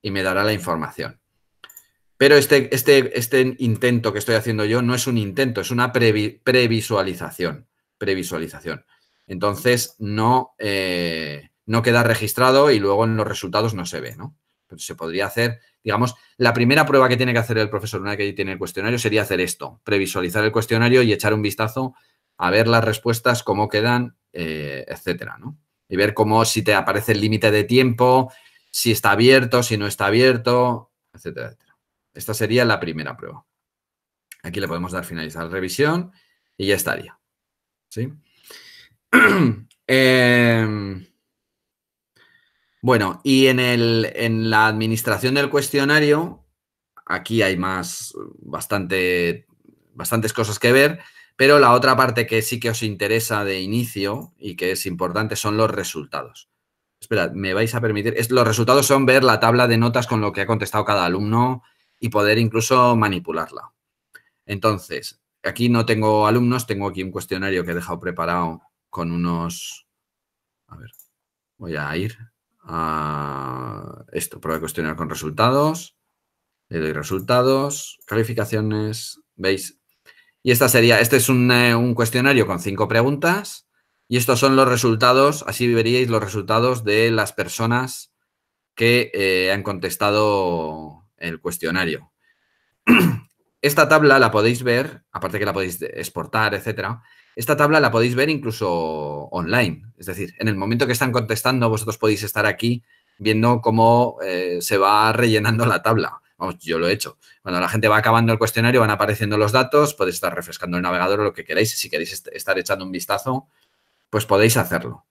y me dará la información. Pero este intento que estoy haciendo yo no es un intento, es una previsualización. Entonces, no queda registrado y luego en los resultados no se ve, ¿no? Pero se podría hacer, digamos, la primera prueba que tiene que hacer el profesor una vez que tiene el cuestionario sería hacer esto, previsualizar el cuestionario y echar un vistazo a ver las respuestas, cómo quedan, etcétera, ¿no? Y ver cómo, si te aparece el límite de tiempo, si está abierto, si no está abierto, etcétera, etcétera. Esta sería la primera prueba. Aquí le podemos dar finalizar revisión y ya estaría. ¿Sí? Bueno, y en la administración del cuestionario, aquí hay bastantes cosas que ver, pero la otra parte que sí que os interesa de inicio y que es importante son los resultados. Espera, me vais a permitir. Los resultados son ver la tabla de notas con lo que ha contestado cada alumno y poder incluso manipularla. Entonces, aquí no tengo alumnos, tengo aquí un cuestionario que he dejado preparado con unos... A ver, voy a ir a esto, prueba de cuestionario con resultados. Le doy resultados, calificaciones, ¿veis? Y este es un cuestionario con 5 preguntas y estos son los resultados, así veríais los resultados de las personas que han contestado el cuestionario. Esta tabla la podéis ver, aparte que la podéis exportar, etcétera. Esta tabla la podéis ver incluso online. Es decir, en el momento que están contestando, vosotros podéis estar aquí viendo cómo se va rellenando la tabla. Vamos, yo lo he hecho. Cuando la gente va acabando el cuestionario, van apareciendo los datos, podéis estar refrescando el navegador o lo que queráis. Si queréis estar echando un vistazo, pues podéis hacerlo.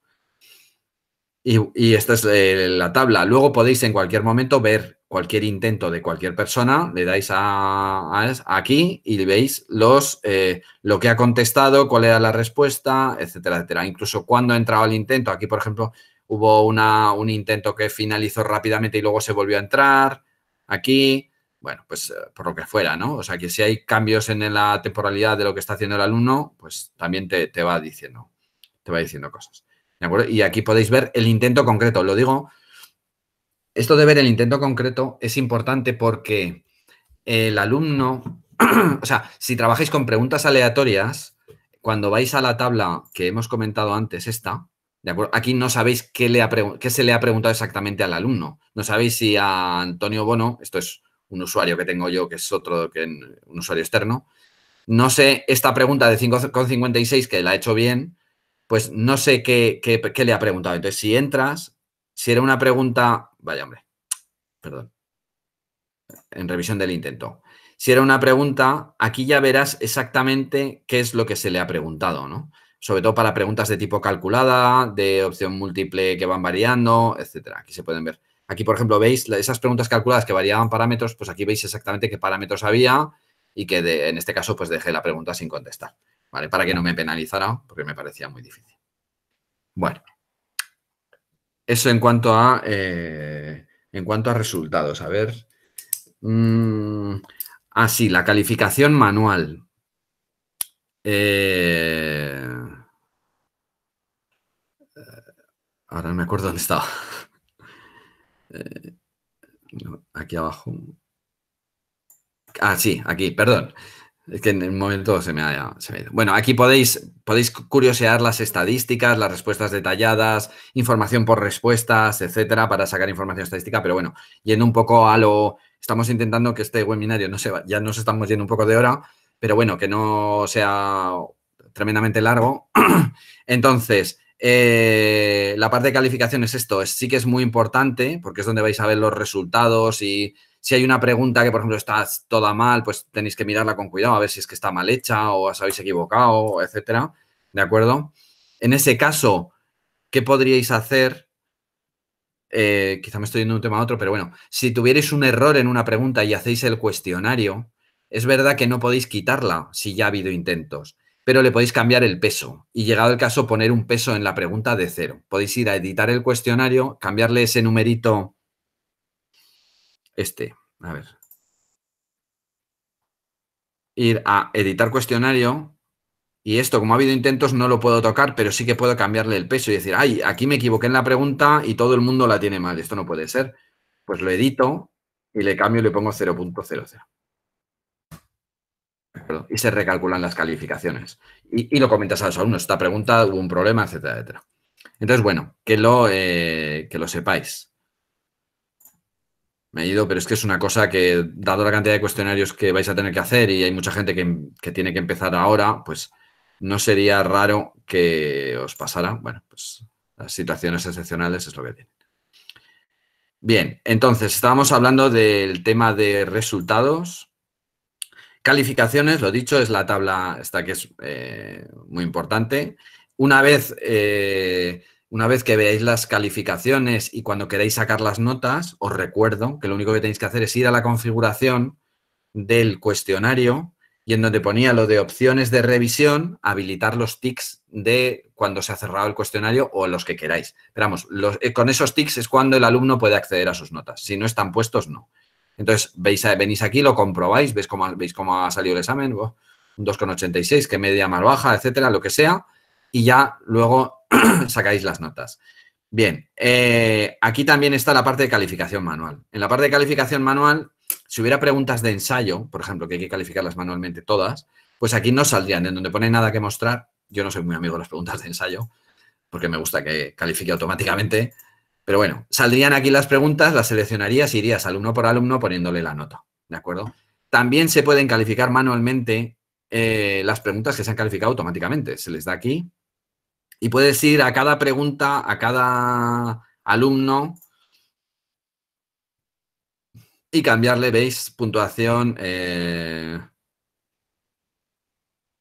Y esta es la tabla. Luego podéis en cualquier momento ver cualquier intento de cualquier persona. Le dais aquí y veis lo que ha contestado, cuál era la respuesta, etcétera, etcétera. Incluso cuándo ha entrado el intento. Aquí, por ejemplo, hubo un intento que finalizó rápidamente y luego se volvió a entrar. Aquí, bueno, pues por lo que fuera, ¿no? O sea, que si hay cambios en la temporalidad de lo que está haciendo el alumno, pues también te va diciendo cosas. ¿De acuerdo? Y aquí podéis ver el intento concreto. Lo digo, esto de ver el intento concreto es importante porque el alumno, o sea, si trabajáis con preguntas aleatorias, cuando vais a la tabla que hemos comentado antes, ¿de acuerdo? Aquí no sabéis qué se le ha preguntado exactamente al alumno. No sabéis si a Antonio Bono, esto es un usuario que tengo yo, que es un usuario externo, no sé esta pregunta de 5,56 que la ha hecho bien, pues no sé qué le ha preguntado. Entonces, si entras, si era una pregunta... Vaya, hombre, perdón. En revisión del intento. Si era una pregunta, aquí ya verás exactamente qué es lo que se le ha preguntado, ¿no? Sobre todo para preguntas de tipo calculada, de opción múltiple que van variando, etcétera. Aquí se pueden ver. Aquí, por ejemplo, veis esas preguntas calculadas que variaban parámetros, pues aquí veis exactamente qué parámetros había y que en este caso pues dejé la pregunta sin contestar, ¿vale? Para que no me penalizara, porque me parecía muy difícil. Bueno, eso en cuanto a resultados. A ver. Sí, la calificación manual. Ahora no me acuerdo dónde estaba. Aquí abajo. Sí, aquí, perdón. Es que en el momento se me ha ido. Bueno, aquí podéis curiosear las estadísticas, las respuestas detalladas, información por respuestas, etcétera, para sacar información estadística. Pero bueno, yendo un poco a lo... Estamos intentando que este webinario ya nos estamos yendo un poco de hora, pero bueno, que no sea tremendamente largo. Entonces, la parte de calificación es esto. Sí que es muy importante porque es donde vais a ver los resultados y... Si hay una pregunta que, por ejemplo, está toda mal, pues tenéis que mirarla con cuidado a ver si es que está mal hecha o os habéis equivocado, etcétera. ¿De acuerdo? En ese caso, ¿qué podríais hacer? Quizá me estoy yendo de un tema a otro, pero bueno, si tuvierais un error en una pregunta y hacéis el cuestionario, es verdad que no podéis quitarla si ya ha habido intentos, pero le podéis cambiar el peso y, llegado el caso, poner un peso en la pregunta de 0. Podéis ir a editar el cuestionario, cambiarle ese numerito... a ver. Ir a editar cuestionario y esto, como ha habido intentos, no lo puedo tocar, pero sí que puedo cambiarle el peso y decir, aquí me equivoqué en la pregunta y todo el mundo la tiene mal. Esto no puede ser. Pues lo edito y le cambio y le pongo 0.00. Y se recalculan las calificaciones. Y lo comentas a los alumnos. Esta pregunta hubo un problema, etcétera, etcétera. Entonces, bueno, que lo sepáis. Me he ido, pero es que es una cosa que, dado la cantidad de cuestionarios que vais a tener que hacer y hay mucha gente que tiene que empezar ahora, pues no sería raro que os pasara. Bueno, pues las situaciones excepcionales es lo que tienen. Bien, entonces estábamos hablando del tema de resultados. Calificaciones, lo dicho, es la tabla esta que es muy importante. Una vez que veáis las calificaciones y cuando queráis sacar las notas, os recuerdo que lo único que tenéis que hacer es ir a la configuración del cuestionario y en donde ponía lo de opciones de revisión, habilitar los tics de cuando se ha cerrado el cuestionario o los que queráis. Pero vamos, con esos tics es cuando el alumno puede acceder a sus notas. Si no están puestos, no. Entonces, venís aquí, lo comprobáis, veis cómo ha salido el examen, un 2,86, qué media más baja, etcétera, lo que sea, y ya luego sacáis las notas. Bien, aquí también está la parte de calificación manual. En la parte de calificación manual, si hubiera preguntas de ensayo, por ejemplo, que hay que calificarlas manualmente todas, pues aquí no saldrían. En donde pone nada que mostrar, yo no soy muy amigo de las preguntas de ensayo, porque me gusta que califique automáticamente. Pero bueno, saldrían aquí las preguntas, las seleccionarías y irías alumno por alumno poniéndole la nota, ¿de acuerdo? También se pueden calificar manualmente las preguntas que se han calificado automáticamente. Se les da aquí y puedes ir a cada pregunta, a cada alumno y cambiarle, ¿veis? Puntuación,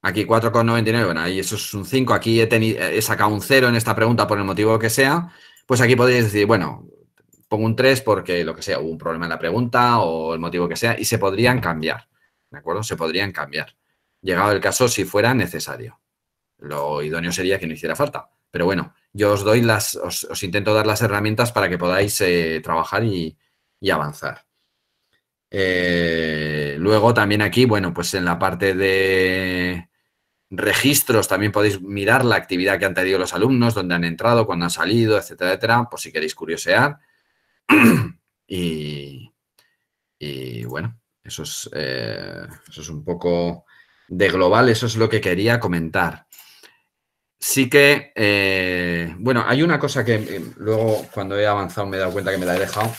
aquí 4,99, bueno, ahí eso es un 5, aquí he sacado un 0 en esta pregunta por el motivo que sea, pues aquí podéis decir, bueno, pongo un 3 porque lo que sea, hubo un problema en la pregunta o el motivo que sea y se podrían cambiar, ¿de acuerdo? Se podrían cambiar, llegado el caso si fuera necesario. Lo idóneo sería que no hiciera falta, pero bueno, yo os doy os intento dar las herramientas para que podáis trabajar y avanzar. Luego también aquí, bueno, pues en la parte de registros también podéis mirar la actividad que han tenido los alumnos, dónde han entrado, cuándo han salido, etcétera, etcétera, por si queréis curiosear. Y bueno, eso es un poco de global, eso es lo que quería comentar. Sí que, bueno, hay una cosa que luego cuando he avanzado me he dado cuenta que me la he dejado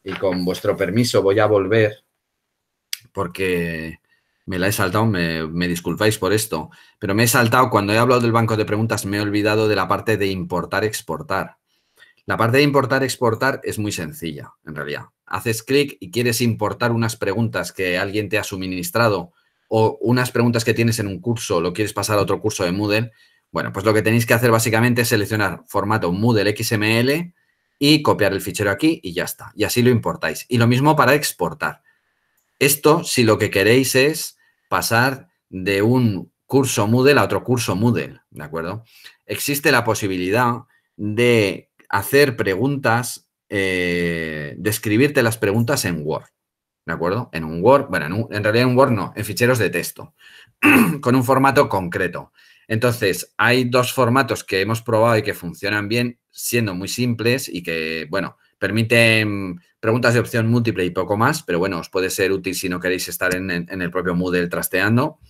y con vuestro permiso voy a volver porque me la he saltado, me disculpáis por esto, pero me he saltado, cuando he hablado del banco de preguntas me he olvidado de la parte de importar-exportar. La parte de importar-exportar es muy sencilla, en realidad. Haces clic y quieres importar unas preguntas que alguien te ha suministrado o unas preguntas que tienes en un curso, lo quieres pasar a otro curso de Moodle. Bueno, pues lo que tenéis que hacer básicamente es seleccionar formato Moodle XML y copiar el fichero aquí y ya está. Y así lo importáis. Y lo mismo para exportar. Esto si lo que queréis es pasar de un curso Moodle a otro curso Moodle, ¿de acuerdo? Existe la posibilidad de hacer preguntas, de escribirte las preguntas en Word, ¿de acuerdo? En un Word, bueno, en realidad en Word no, en ficheros de texto, con un formato concreto. Entonces, hay dos formatos que hemos probado y que funcionan bien, siendo muy simples y que, bueno, permiten preguntas de opción múltiple y poco más, pero bueno, os puede ser útil si no queréis estar en el propio Moodle trasteando,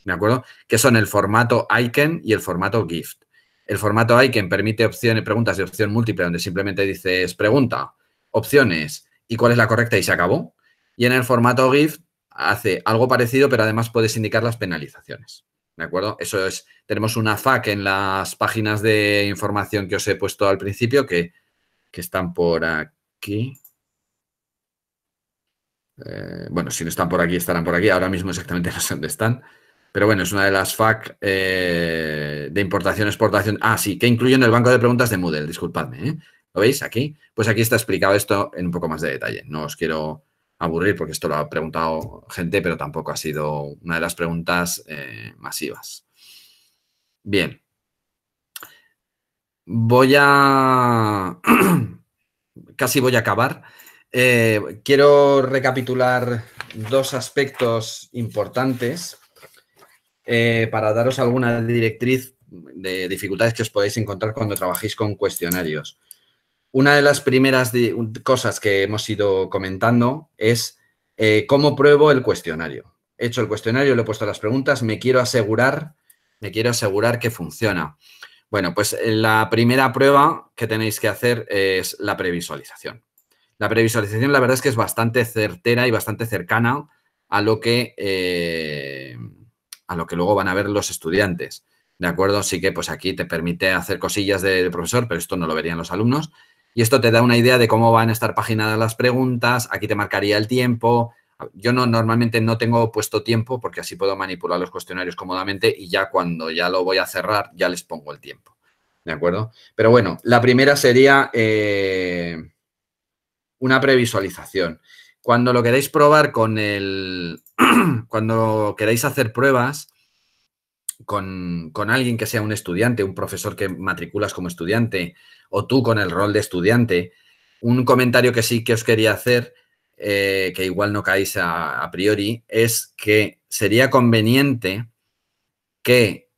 ¿de acuerdo? Que son el formato Icon y el formato Gift. El formato Icon permite preguntas de opción múltiple, donde simplemente dices pregunta, opciones y cuál es la correcta y se acabó. Y en el formato Gift hace algo parecido, pero además puedes indicar las penalizaciones, ¿de acuerdo? Eso es, tenemos una FAQ en las páginas de información que os he puesto al principio, que están por aquí. Bueno, si no están por aquí, estarán por aquí. Ahora mismo exactamente no sé dónde están. Pero bueno, es una de las FAQ de importación, exportación. Ah, sí, que incluyen el banco de preguntas de Moodle, disculpadme. ¿Lo veis aquí? Pues aquí está explicado esto en un poco más de detalle. No os quiero aburrir porque esto lo ha preguntado gente, pero tampoco ha sido una de las preguntas masivas. Bien. Casi voy a acabar. Quiero recapitular dos aspectos importantes para daros alguna directriz de dificultades que os podéis encontrar cuando trabajéis con cuestionarios. una de las primeras cosas que hemos ido comentando es cómo pruebo el cuestionario. He hecho el cuestionario, le he puesto las preguntas, me quiero asegurar que funciona. Bueno, pues la primera prueba que tenéis que hacer es la previsualización. La previsualización, la verdad es que es bastante certera y bastante cercana a lo que luego van a ver los estudiantes. ¿De acuerdo? Así que pues aquí te permite hacer cosillas de profesor, pero esto no lo verían los alumnos. Y esto te da una idea de cómo van a estar paginadas las preguntas. Aquí te marcaría el tiempo. Yo normalmente no tengo puesto tiempo porque así puedo manipular los cuestionarios cómodamente y ya cuando ya lo voy a cerrar ya les pongo el tiempo. ¿De acuerdo? Pero bueno, la primera sería una previsualización. Cuando lo queréis probar con el... cuando queréis hacer pruebas con alguien que sea un estudiante, un profesor que matriculas como estudiante o tú con el rol de estudiante, un comentario que sí que os quería hacer, que igual no caéis a priori, es que sería conveniente que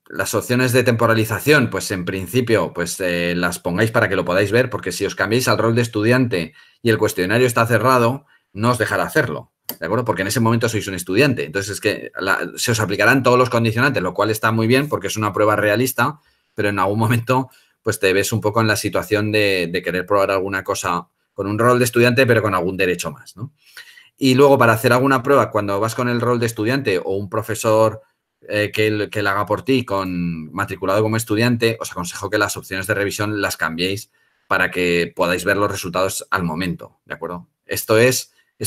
las opciones de temporalización, pues en principio, pues las pongáis para que lo podáis ver, porque si os cambiáis al rol de estudiante y el cuestionario está cerrado, no os dejará hacerlo, ¿de acuerdo? Porque en ese momento sois un estudiante. Entonces es que se os aplicarán todos los condicionantes, lo cual está muy bien porque es una prueba realista, pero en algún momento pues te ves un poco en la situación de querer probar alguna cosa con un rol de estudiante, pero con algún derecho más, ¿no? Y luego para hacer alguna prueba, cuando vas con el rol de estudiante o un profesor que la haga por ti con matriculado como estudiante, os aconsejo que las opciones de revisión las cambiéis para que podáis ver los resultados al momento, ¿de acuerdo? Esto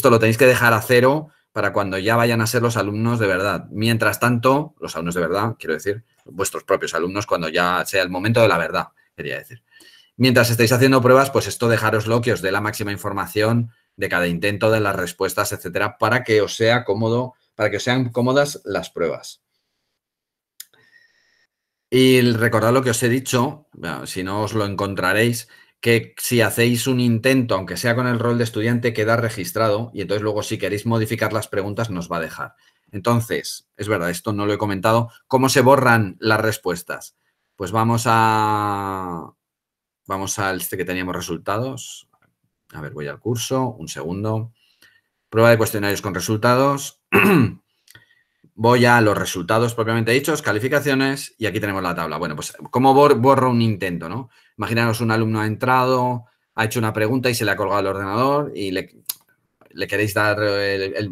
lo tenéis que dejar a cero para cuando ya vayan a ser los alumnos de verdad. Mientras tanto, los alumnos de verdad, quiero decir, vuestros propios alumnos, cuando ya sea el momento de la verdad, quería decir. Mientras estáis haciendo pruebas, pues esto dejároslo, que os dé la máxima información de cada intento, de las respuestas, etcétera, para que os sea cómodo, para que os sean cómodas las pruebas. Y recordad lo que os he dicho, bueno, si no os lo encontraréis, que si hacéis un intento, aunque sea con el rol de estudiante, queda registrado y entonces luego si queréis modificar las preguntas nos va a dejar. Entonces, es verdad, esto no lo he comentado, ¿cómo se borran las respuestas? Pues vamos al que teníamos resultados. A ver, voy al curso, un segundo. Prueba de cuestionarios con resultados. Voy a los resultados propiamente dichos, calificaciones, y aquí tenemos la tabla. Bueno, pues ¿cómo borro un intento, no? Imaginaros un alumno ha entrado, ha hecho una pregunta y se le ha colgado el ordenador y le queréis dar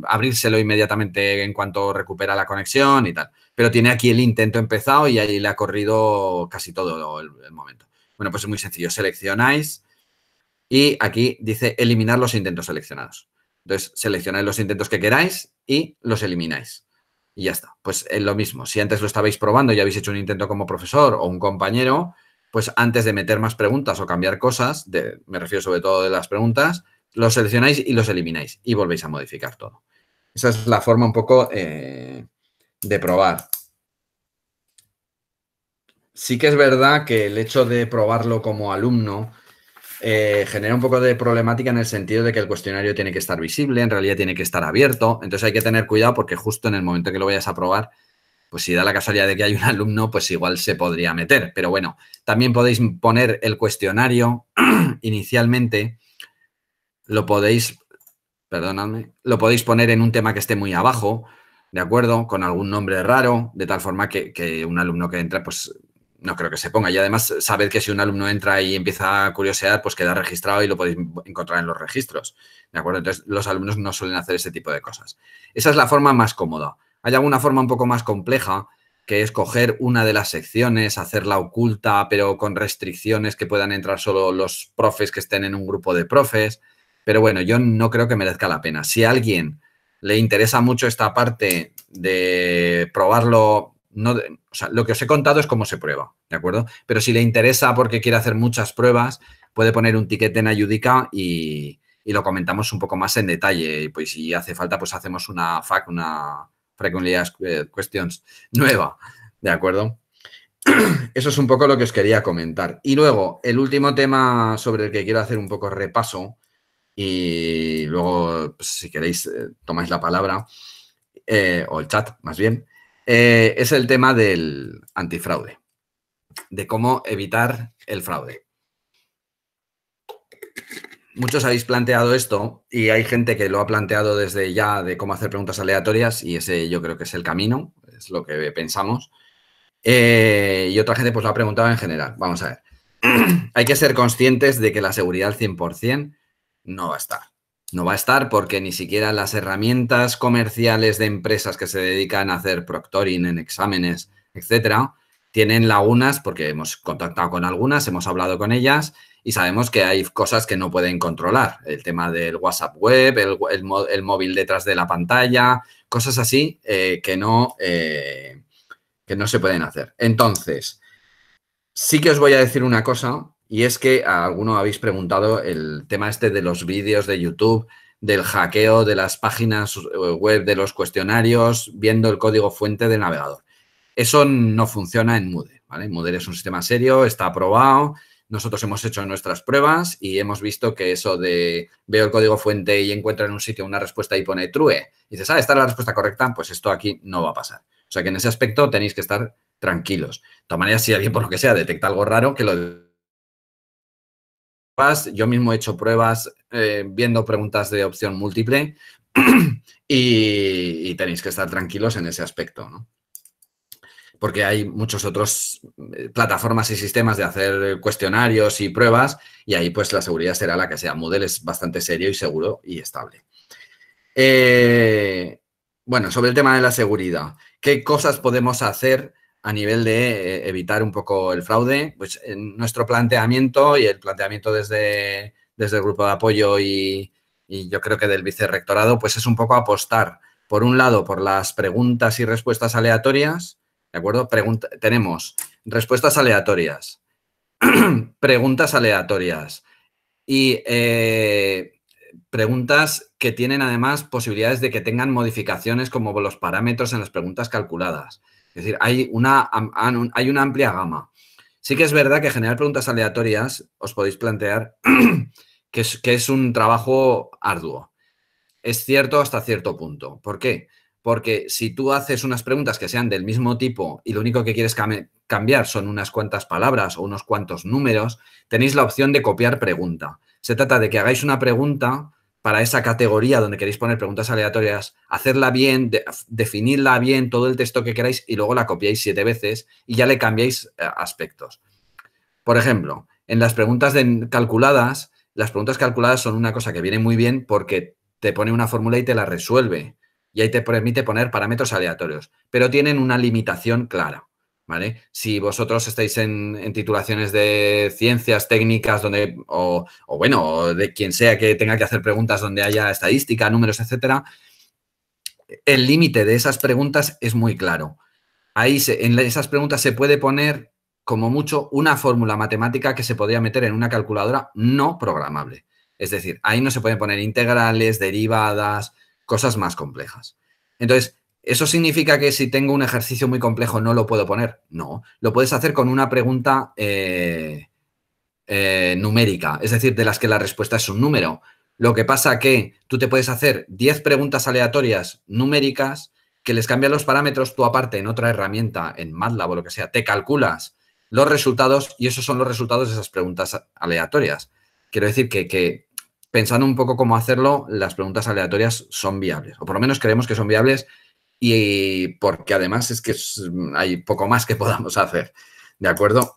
abrírselo inmediatamente en cuanto recupera la conexión y tal. Pero tiene aquí el intento empezado y ahí le ha corrido casi todo el momento. Bueno, pues es muy sencillo. Seleccionáis y aquí dice eliminar los intentos seleccionados. Entonces, seleccionáis los intentos que queráis y los elimináis. Y ya está. Pues es lo mismo. Si antes lo estabais probando y habéis hecho un intento como profesor o un compañero, pues antes de meter más preguntas o cambiar cosas, me refiero sobre todo de las preguntas, los seleccionáis y los elimináis y volvéis a modificar todo. Esa es la forma un poco de probar. Sí que es verdad que el hecho de probarlo como alumno genera un poco de problemática en el sentido de que el cuestionario tiene que estar visible, en realidad tiene que estar abierto, entonces hay que tener cuidado porque justo en el momento que lo vayas a probar, pues si da la casualidad de que hay un alumno, pues igual se podría meter. Pero bueno, también podéis poner el cuestionario inicialmente, lo podéis, perdonadme, lo podéis poner en un tema que esté muy abajo, ¿de acuerdo? Con algún nombre raro, de tal forma que un alumno que entra, pues no creo que se ponga. Y además, sabed que si un alumno entra y empieza a curiosear, pues queda registrado y lo podéis encontrar en los registros, ¿de acuerdo? Entonces, los alumnos no suelen hacer ese tipo de cosas. Esa es la forma más cómoda. Hay alguna forma un poco más compleja, que es coger una de las secciones, hacerla oculta, pero con restricciones que puedan entrar solo los profes que estén en un grupo de profes. Pero bueno, yo no creo que merezca la pena. Si a alguien le interesa mucho esta parte de probarlo, o sea, lo que os he contado es cómo se prueba, ¿de acuerdo? Pero si le interesa porque quiere hacer muchas pruebas, puede poner un ticket en Ayudica y lo comentamos un poco más en detalle. Y pues si hace falta, pues hacemos una FAQ, una Frequently Asked Questions nueva, ¿de acuerdo? Eso es un poco lo que os quería comentar. Y luego, el último tema sobre el que quiero hacer un poco repaso, y luego, pues, si queréis, tomáis la palabra, o el chat, más bien, es el tema del antifraude, de cómo evitar el fraude. muchos habéis planteado esto y hay gente que lo ha planteado desde ya de cómo hacer preguntas aleatorias y ese yo creo que es el camino, es lo que pensamos. Y otra gente pues lo ha preguntado en general. Vamos a ver. Hay que ser conscientes de que la seguridad al 100% no va a estar. No va a estar porque ni siquiera las herramientas comerciales de empresas que se dedican a hacer proctoring en exámenes, etcétera, tienen lagunas porque hemos contactado con algunas, hemos hablado con ellas y sabemos que hay cosas que no pueden controlar. El tema del WhatsApp web, el móvil detrás de la pantalla, cosas así que no se pueden hacer. Entonces, sí que os voy a decir una cosa, y es que a alguno habéis preguntado el tema este de los vídeos de YouTube, del hackeo de las páginas web, de los cuestionarios, viendo el código fuente del navegador. Eso no funciona en Moodle, ¿vale? Moodle es un sistema serio, está aprobado, nosotros hemos hecho nuestras pruebas y hemos visto que eso de veo el código fuente y encuentro en un sitio una respuesta y pone true, y dices, esta es la respuesta correcta, pues esto aquí no va a pasar. O sea que en ese aspecto tenéis que estar tranquilos. De todas maneras, si alguien por lo que sea detecta algo raro, que lo... Yo mismo he hecho pruebas viendo preguntas de opción múltiple y tenéis que estar tranquilos en ese aspecto, ¿no? Porque hay muchos otros plataformas y sistemas de hacer cuestionarios y pruebas y ahí pues la seguridad será la que sea. Moodle es bastante serio y seguro y estable. Bueno, sobre el tema de la seguridad, ¿qué cosas podemos hacer a nivel de evitar un poco el fraude? Pues en nuestro planteamiento y el planteamiento desde el grupo de apoyo y yo creo que del vicerrectorado, pues es un poco apostar, por un lado, por las preguntas y respuestas aleatorias, ¿de acuerdo? Tenemos respuestas aleatorias, preguntas aleatorias y preguntas que tienen además posibilidades de que tengan modificaciones como los parámetros en las preguntas calculadas. Es decir, hay una amplia gama. Sí que es verdad que generar preguntas aleatorias os podéis plantear que es un trabajo arduo. Es cierto hasta cierto punto. ¿Por qué? Porque si tú haces unas preguntas que sean del mismo tipo y lo único que quieres cambiar son unas cuantas palabras o unos cuantos números, tenéis la opción de copiar pregunta. Se trata de que hagáis una pregunta para esa categoría donde queréis poner preguntas aleatorias, hacerla bien, definirla bien, todo el texto que queráis y luego la copiáis 7 veces y ya le cambiáis aspectos. Por ejemplo, en las preguntas calculadas, las preguntas calculadas son una cosa que viene muy bien porque te pone una fórmula y te la resuelve. Y ahí te permite poner parámetros aleatorios, pero tienen una limitación clara, ¿vale? Si vosotros estáis en titulaciones de ciencias técnicas donde, o de quien sea que tenga que hacer preguntas donde haya estadística, números, etcétera, el límite de esas preguntas es muy claro. Ahí en esas preguntas se puede poner como mucho una fórmula matemática que se podría meter en una calculadora no programable. Es decir, ahí no se pueden poner integrales, derivadas, cosas más complejas. Entonces, ¿eso significa que si tengo un ejercicio muy complejo no lo puedo poner? No, lo puedes hacer con una pregunta numérica, es decir, de las que la respuesta es un número. Lo que pasa que tú te puedes hacer 10 preguntas aleatorias numéricas que les cambian los parámetros, tú aparte en otra herramienta, en MATLAB o lo que sea, te calculas los resultados y esos son los resultados de esas preguntas aleatorias. Quiero decir que pensando un poco cómo hacerlo, las preguntas aleatorias son viables, o por lo menos creemos que son viables y porque además es que hay poco más que podamos hacer, ¿de acuerdo?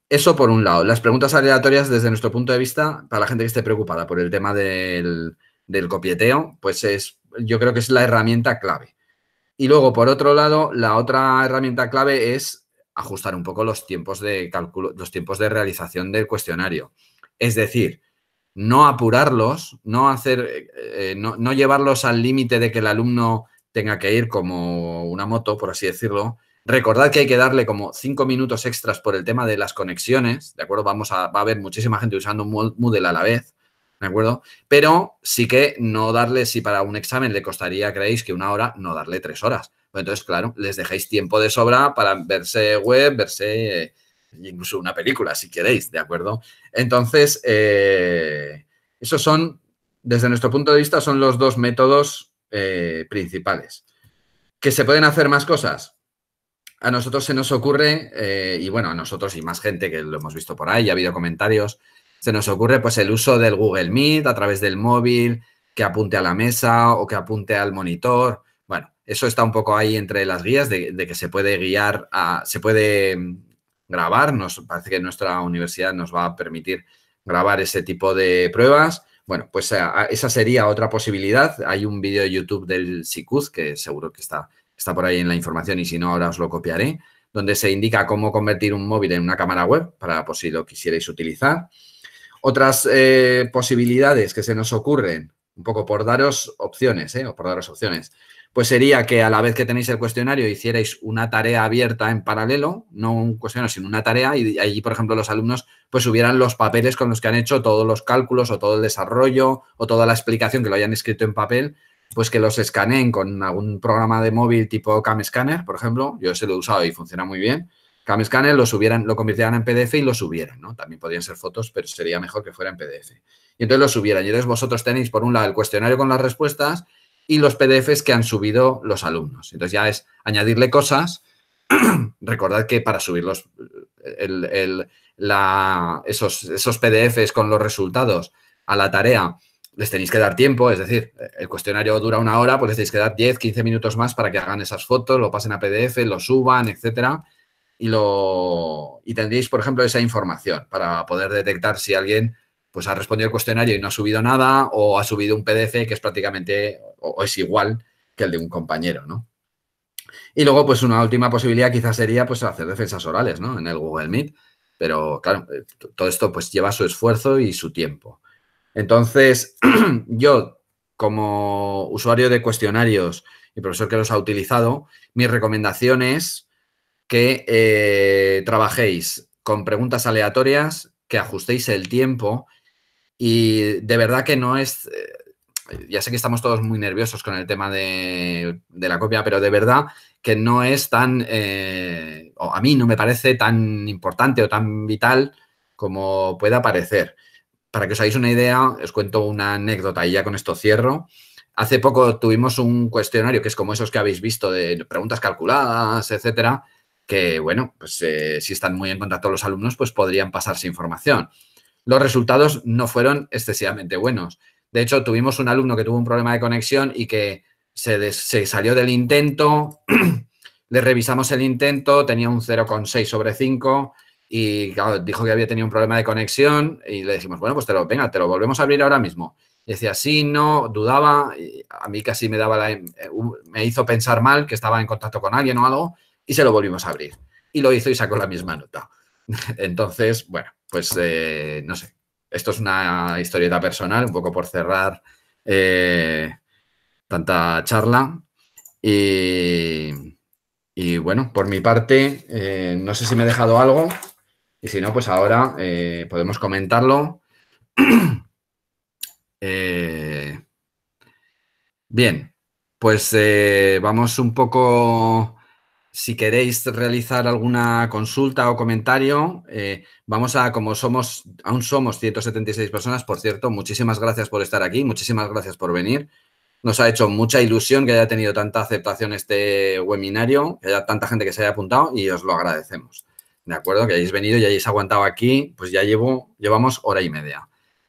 Eso por un lado. Las preguntas aleatorias, desde nuestro punto de vista, para la gente que esté preocupada por el tema del copieteo, pues yo creo que es la herramienta clave. Y luego, por otro lado, la otra herramienta clave es ajustar un poco los tiempos de cálculo, los tiempos de realización del cuestionario. Es decir, no apurarlos, no llevarlos al límite de que el alumno tenga que ir como una moto, por así decirlo. Recordad que hay que darle como 5 minutos extras por el tema de las conexiones, ¿de acuerdo? Va a haber muchísima gente usando Moodle a la vez, ¿de acuerdo? Pero sí que no darle, si para un examen le costaría, creéis, que 1 hora, no darle 3 horas. Pues entonces, claro, les dejáis tiempo de sobra para verse web, verse incluso una película, si queréis, ¿de acuerdo? Entonces, esos son, desde nuestro punto de vista, son los 2 métodos principales. ¿Que se pueden hacer más cosas? A nosotros se nos ocurre, y bueno, a nosotros y más gente que lo hemos visto por ahí, ha habido comentarios, se nos ocurre pues el uso del Google Meet a través del móvil, que apunte a la mesa o que apunte al monitor. Bueno, eso está un poco ahí entre las guías de que se puede guiar, se puede grabar. Nos parece que nuestra universidad nos va a permitir grabar ese tipo de pruebas. Bueno, pues esa sería otra posibilidad. Hay un vídeo de YouTube del SICUZ, que seguro que está por ahí en la información y si no ahora os lo copiaré, donde se indica cómo convertir un móvil en una cámara web para por si lo quisierais utilizar. Otras posibilidades que se nos ocurren, un poco por daros opciones, pues sería que a la vez que tenéis el cuestionario hicierais una tarea abierta en paralelo, no un cuestionario, sino una tarea y allí, por ejemplo, los alumnos pues subieran los papeles con los que han hecho todos los cálculos o todo el desarrollo o toda la explicación que lo hayan escrito en papel, pues que los escaneen con algún programa de móvil tipo CamScanner, por ejemplo. Yo ese lo he usado y funciona muy bien. CamScanner lo convirtieran en PDF y lo subieran, ¿no? También podrían ser fotos, pero sería mejor que fuera en PDF. Y entonces lo subieran. Y entonces vosotros tenéis, por un lado, el cuestionario con las respuestas y los PDFs que han subido los alumnos. Entonces ya es añadirle cosas. Recordad que para subir esos PDFs con los resultados a la tarea les tenéis que dar tiempo, es decir, el cuestionario dura 1 hora, pues les tenéis que dar 10, 15 minutos más para que hagan esas fotos, lo pasen a PDF, lo suban, etcétera. Y tendréis, por ejemplo, esa información para poder detectar si alguien pues ha respondido el cuestionario y no ha subido nada o ha subido un PDF que es prácticamente o es igual que el de un compañero, ¿no? Y luego, pues una última posibilidad quizás sería pues hacer defensas orales, ¿no? En el Google Meet. Pero, claro, todo esto pues lleva su esfuerzo y su tiempo. Entonces, yo, como usuario de cuestionarios y profesor que los ha utilizado, mi recomendación es que trabajéis con preguntas aleatorias, que ajustéis el tiempo y de verdad que no es... ya sé que estamos todos muy nerviosos con el tema de la copia, pero de verdad que no es tan... o a mí no me parece tan importante o tan vital como pueda parecer. Para que os hagáis una idea, os cuento una anécdota y ya con esto cierro. Hace poco tuvimos un cuestionario que es como esos que habéis visto de preguntas calculadas, etcétera, que, bueno, pues si están muy en contacto los alumnos, pues podrían pasarse información. Los resultados no fueron excesivamente buenos. De hecho, tuvimos un alumno que tuvo un problema de conexión y que se salió del intento, le revisamos el intento, tenía un 0,6 sobre 5 y claro, dijo que había tenido un problema de conexión y le dijimos, bueno, pues te lo volvemos a abrir ahora mismo. Y decía, sí, no, dudaba, y a mí casi me hizo pensar mal que estaba en contacto con alguien o algo y se lo volvimos a abrir. Y lo hizo y sacó la misma nota. Entonces, bueno, pues no sé. Esto es una historieta personal, un poco por cerrar tanta charla. Y bueno, por mi parte, no sé si me he dejado algo. Y si no, pues ahora podemos comentarlo. Bien, pues vamos un poco... Si queréis realizar alguna consulta o comentario, como aún somos 176 personas, por cierto, muchísimas gracias por estar aquí, muchísimas gracias por venir. Nos ha hecho mucha ilusión que haya tenido tanta aceptación este webinario, que haya tanta gente que se haya apuntado y os lo agradecemos. ¿De acuerdo? Que hayáis venido y hayáis aguantado aquí, pues ya llevamos 1 hora y media.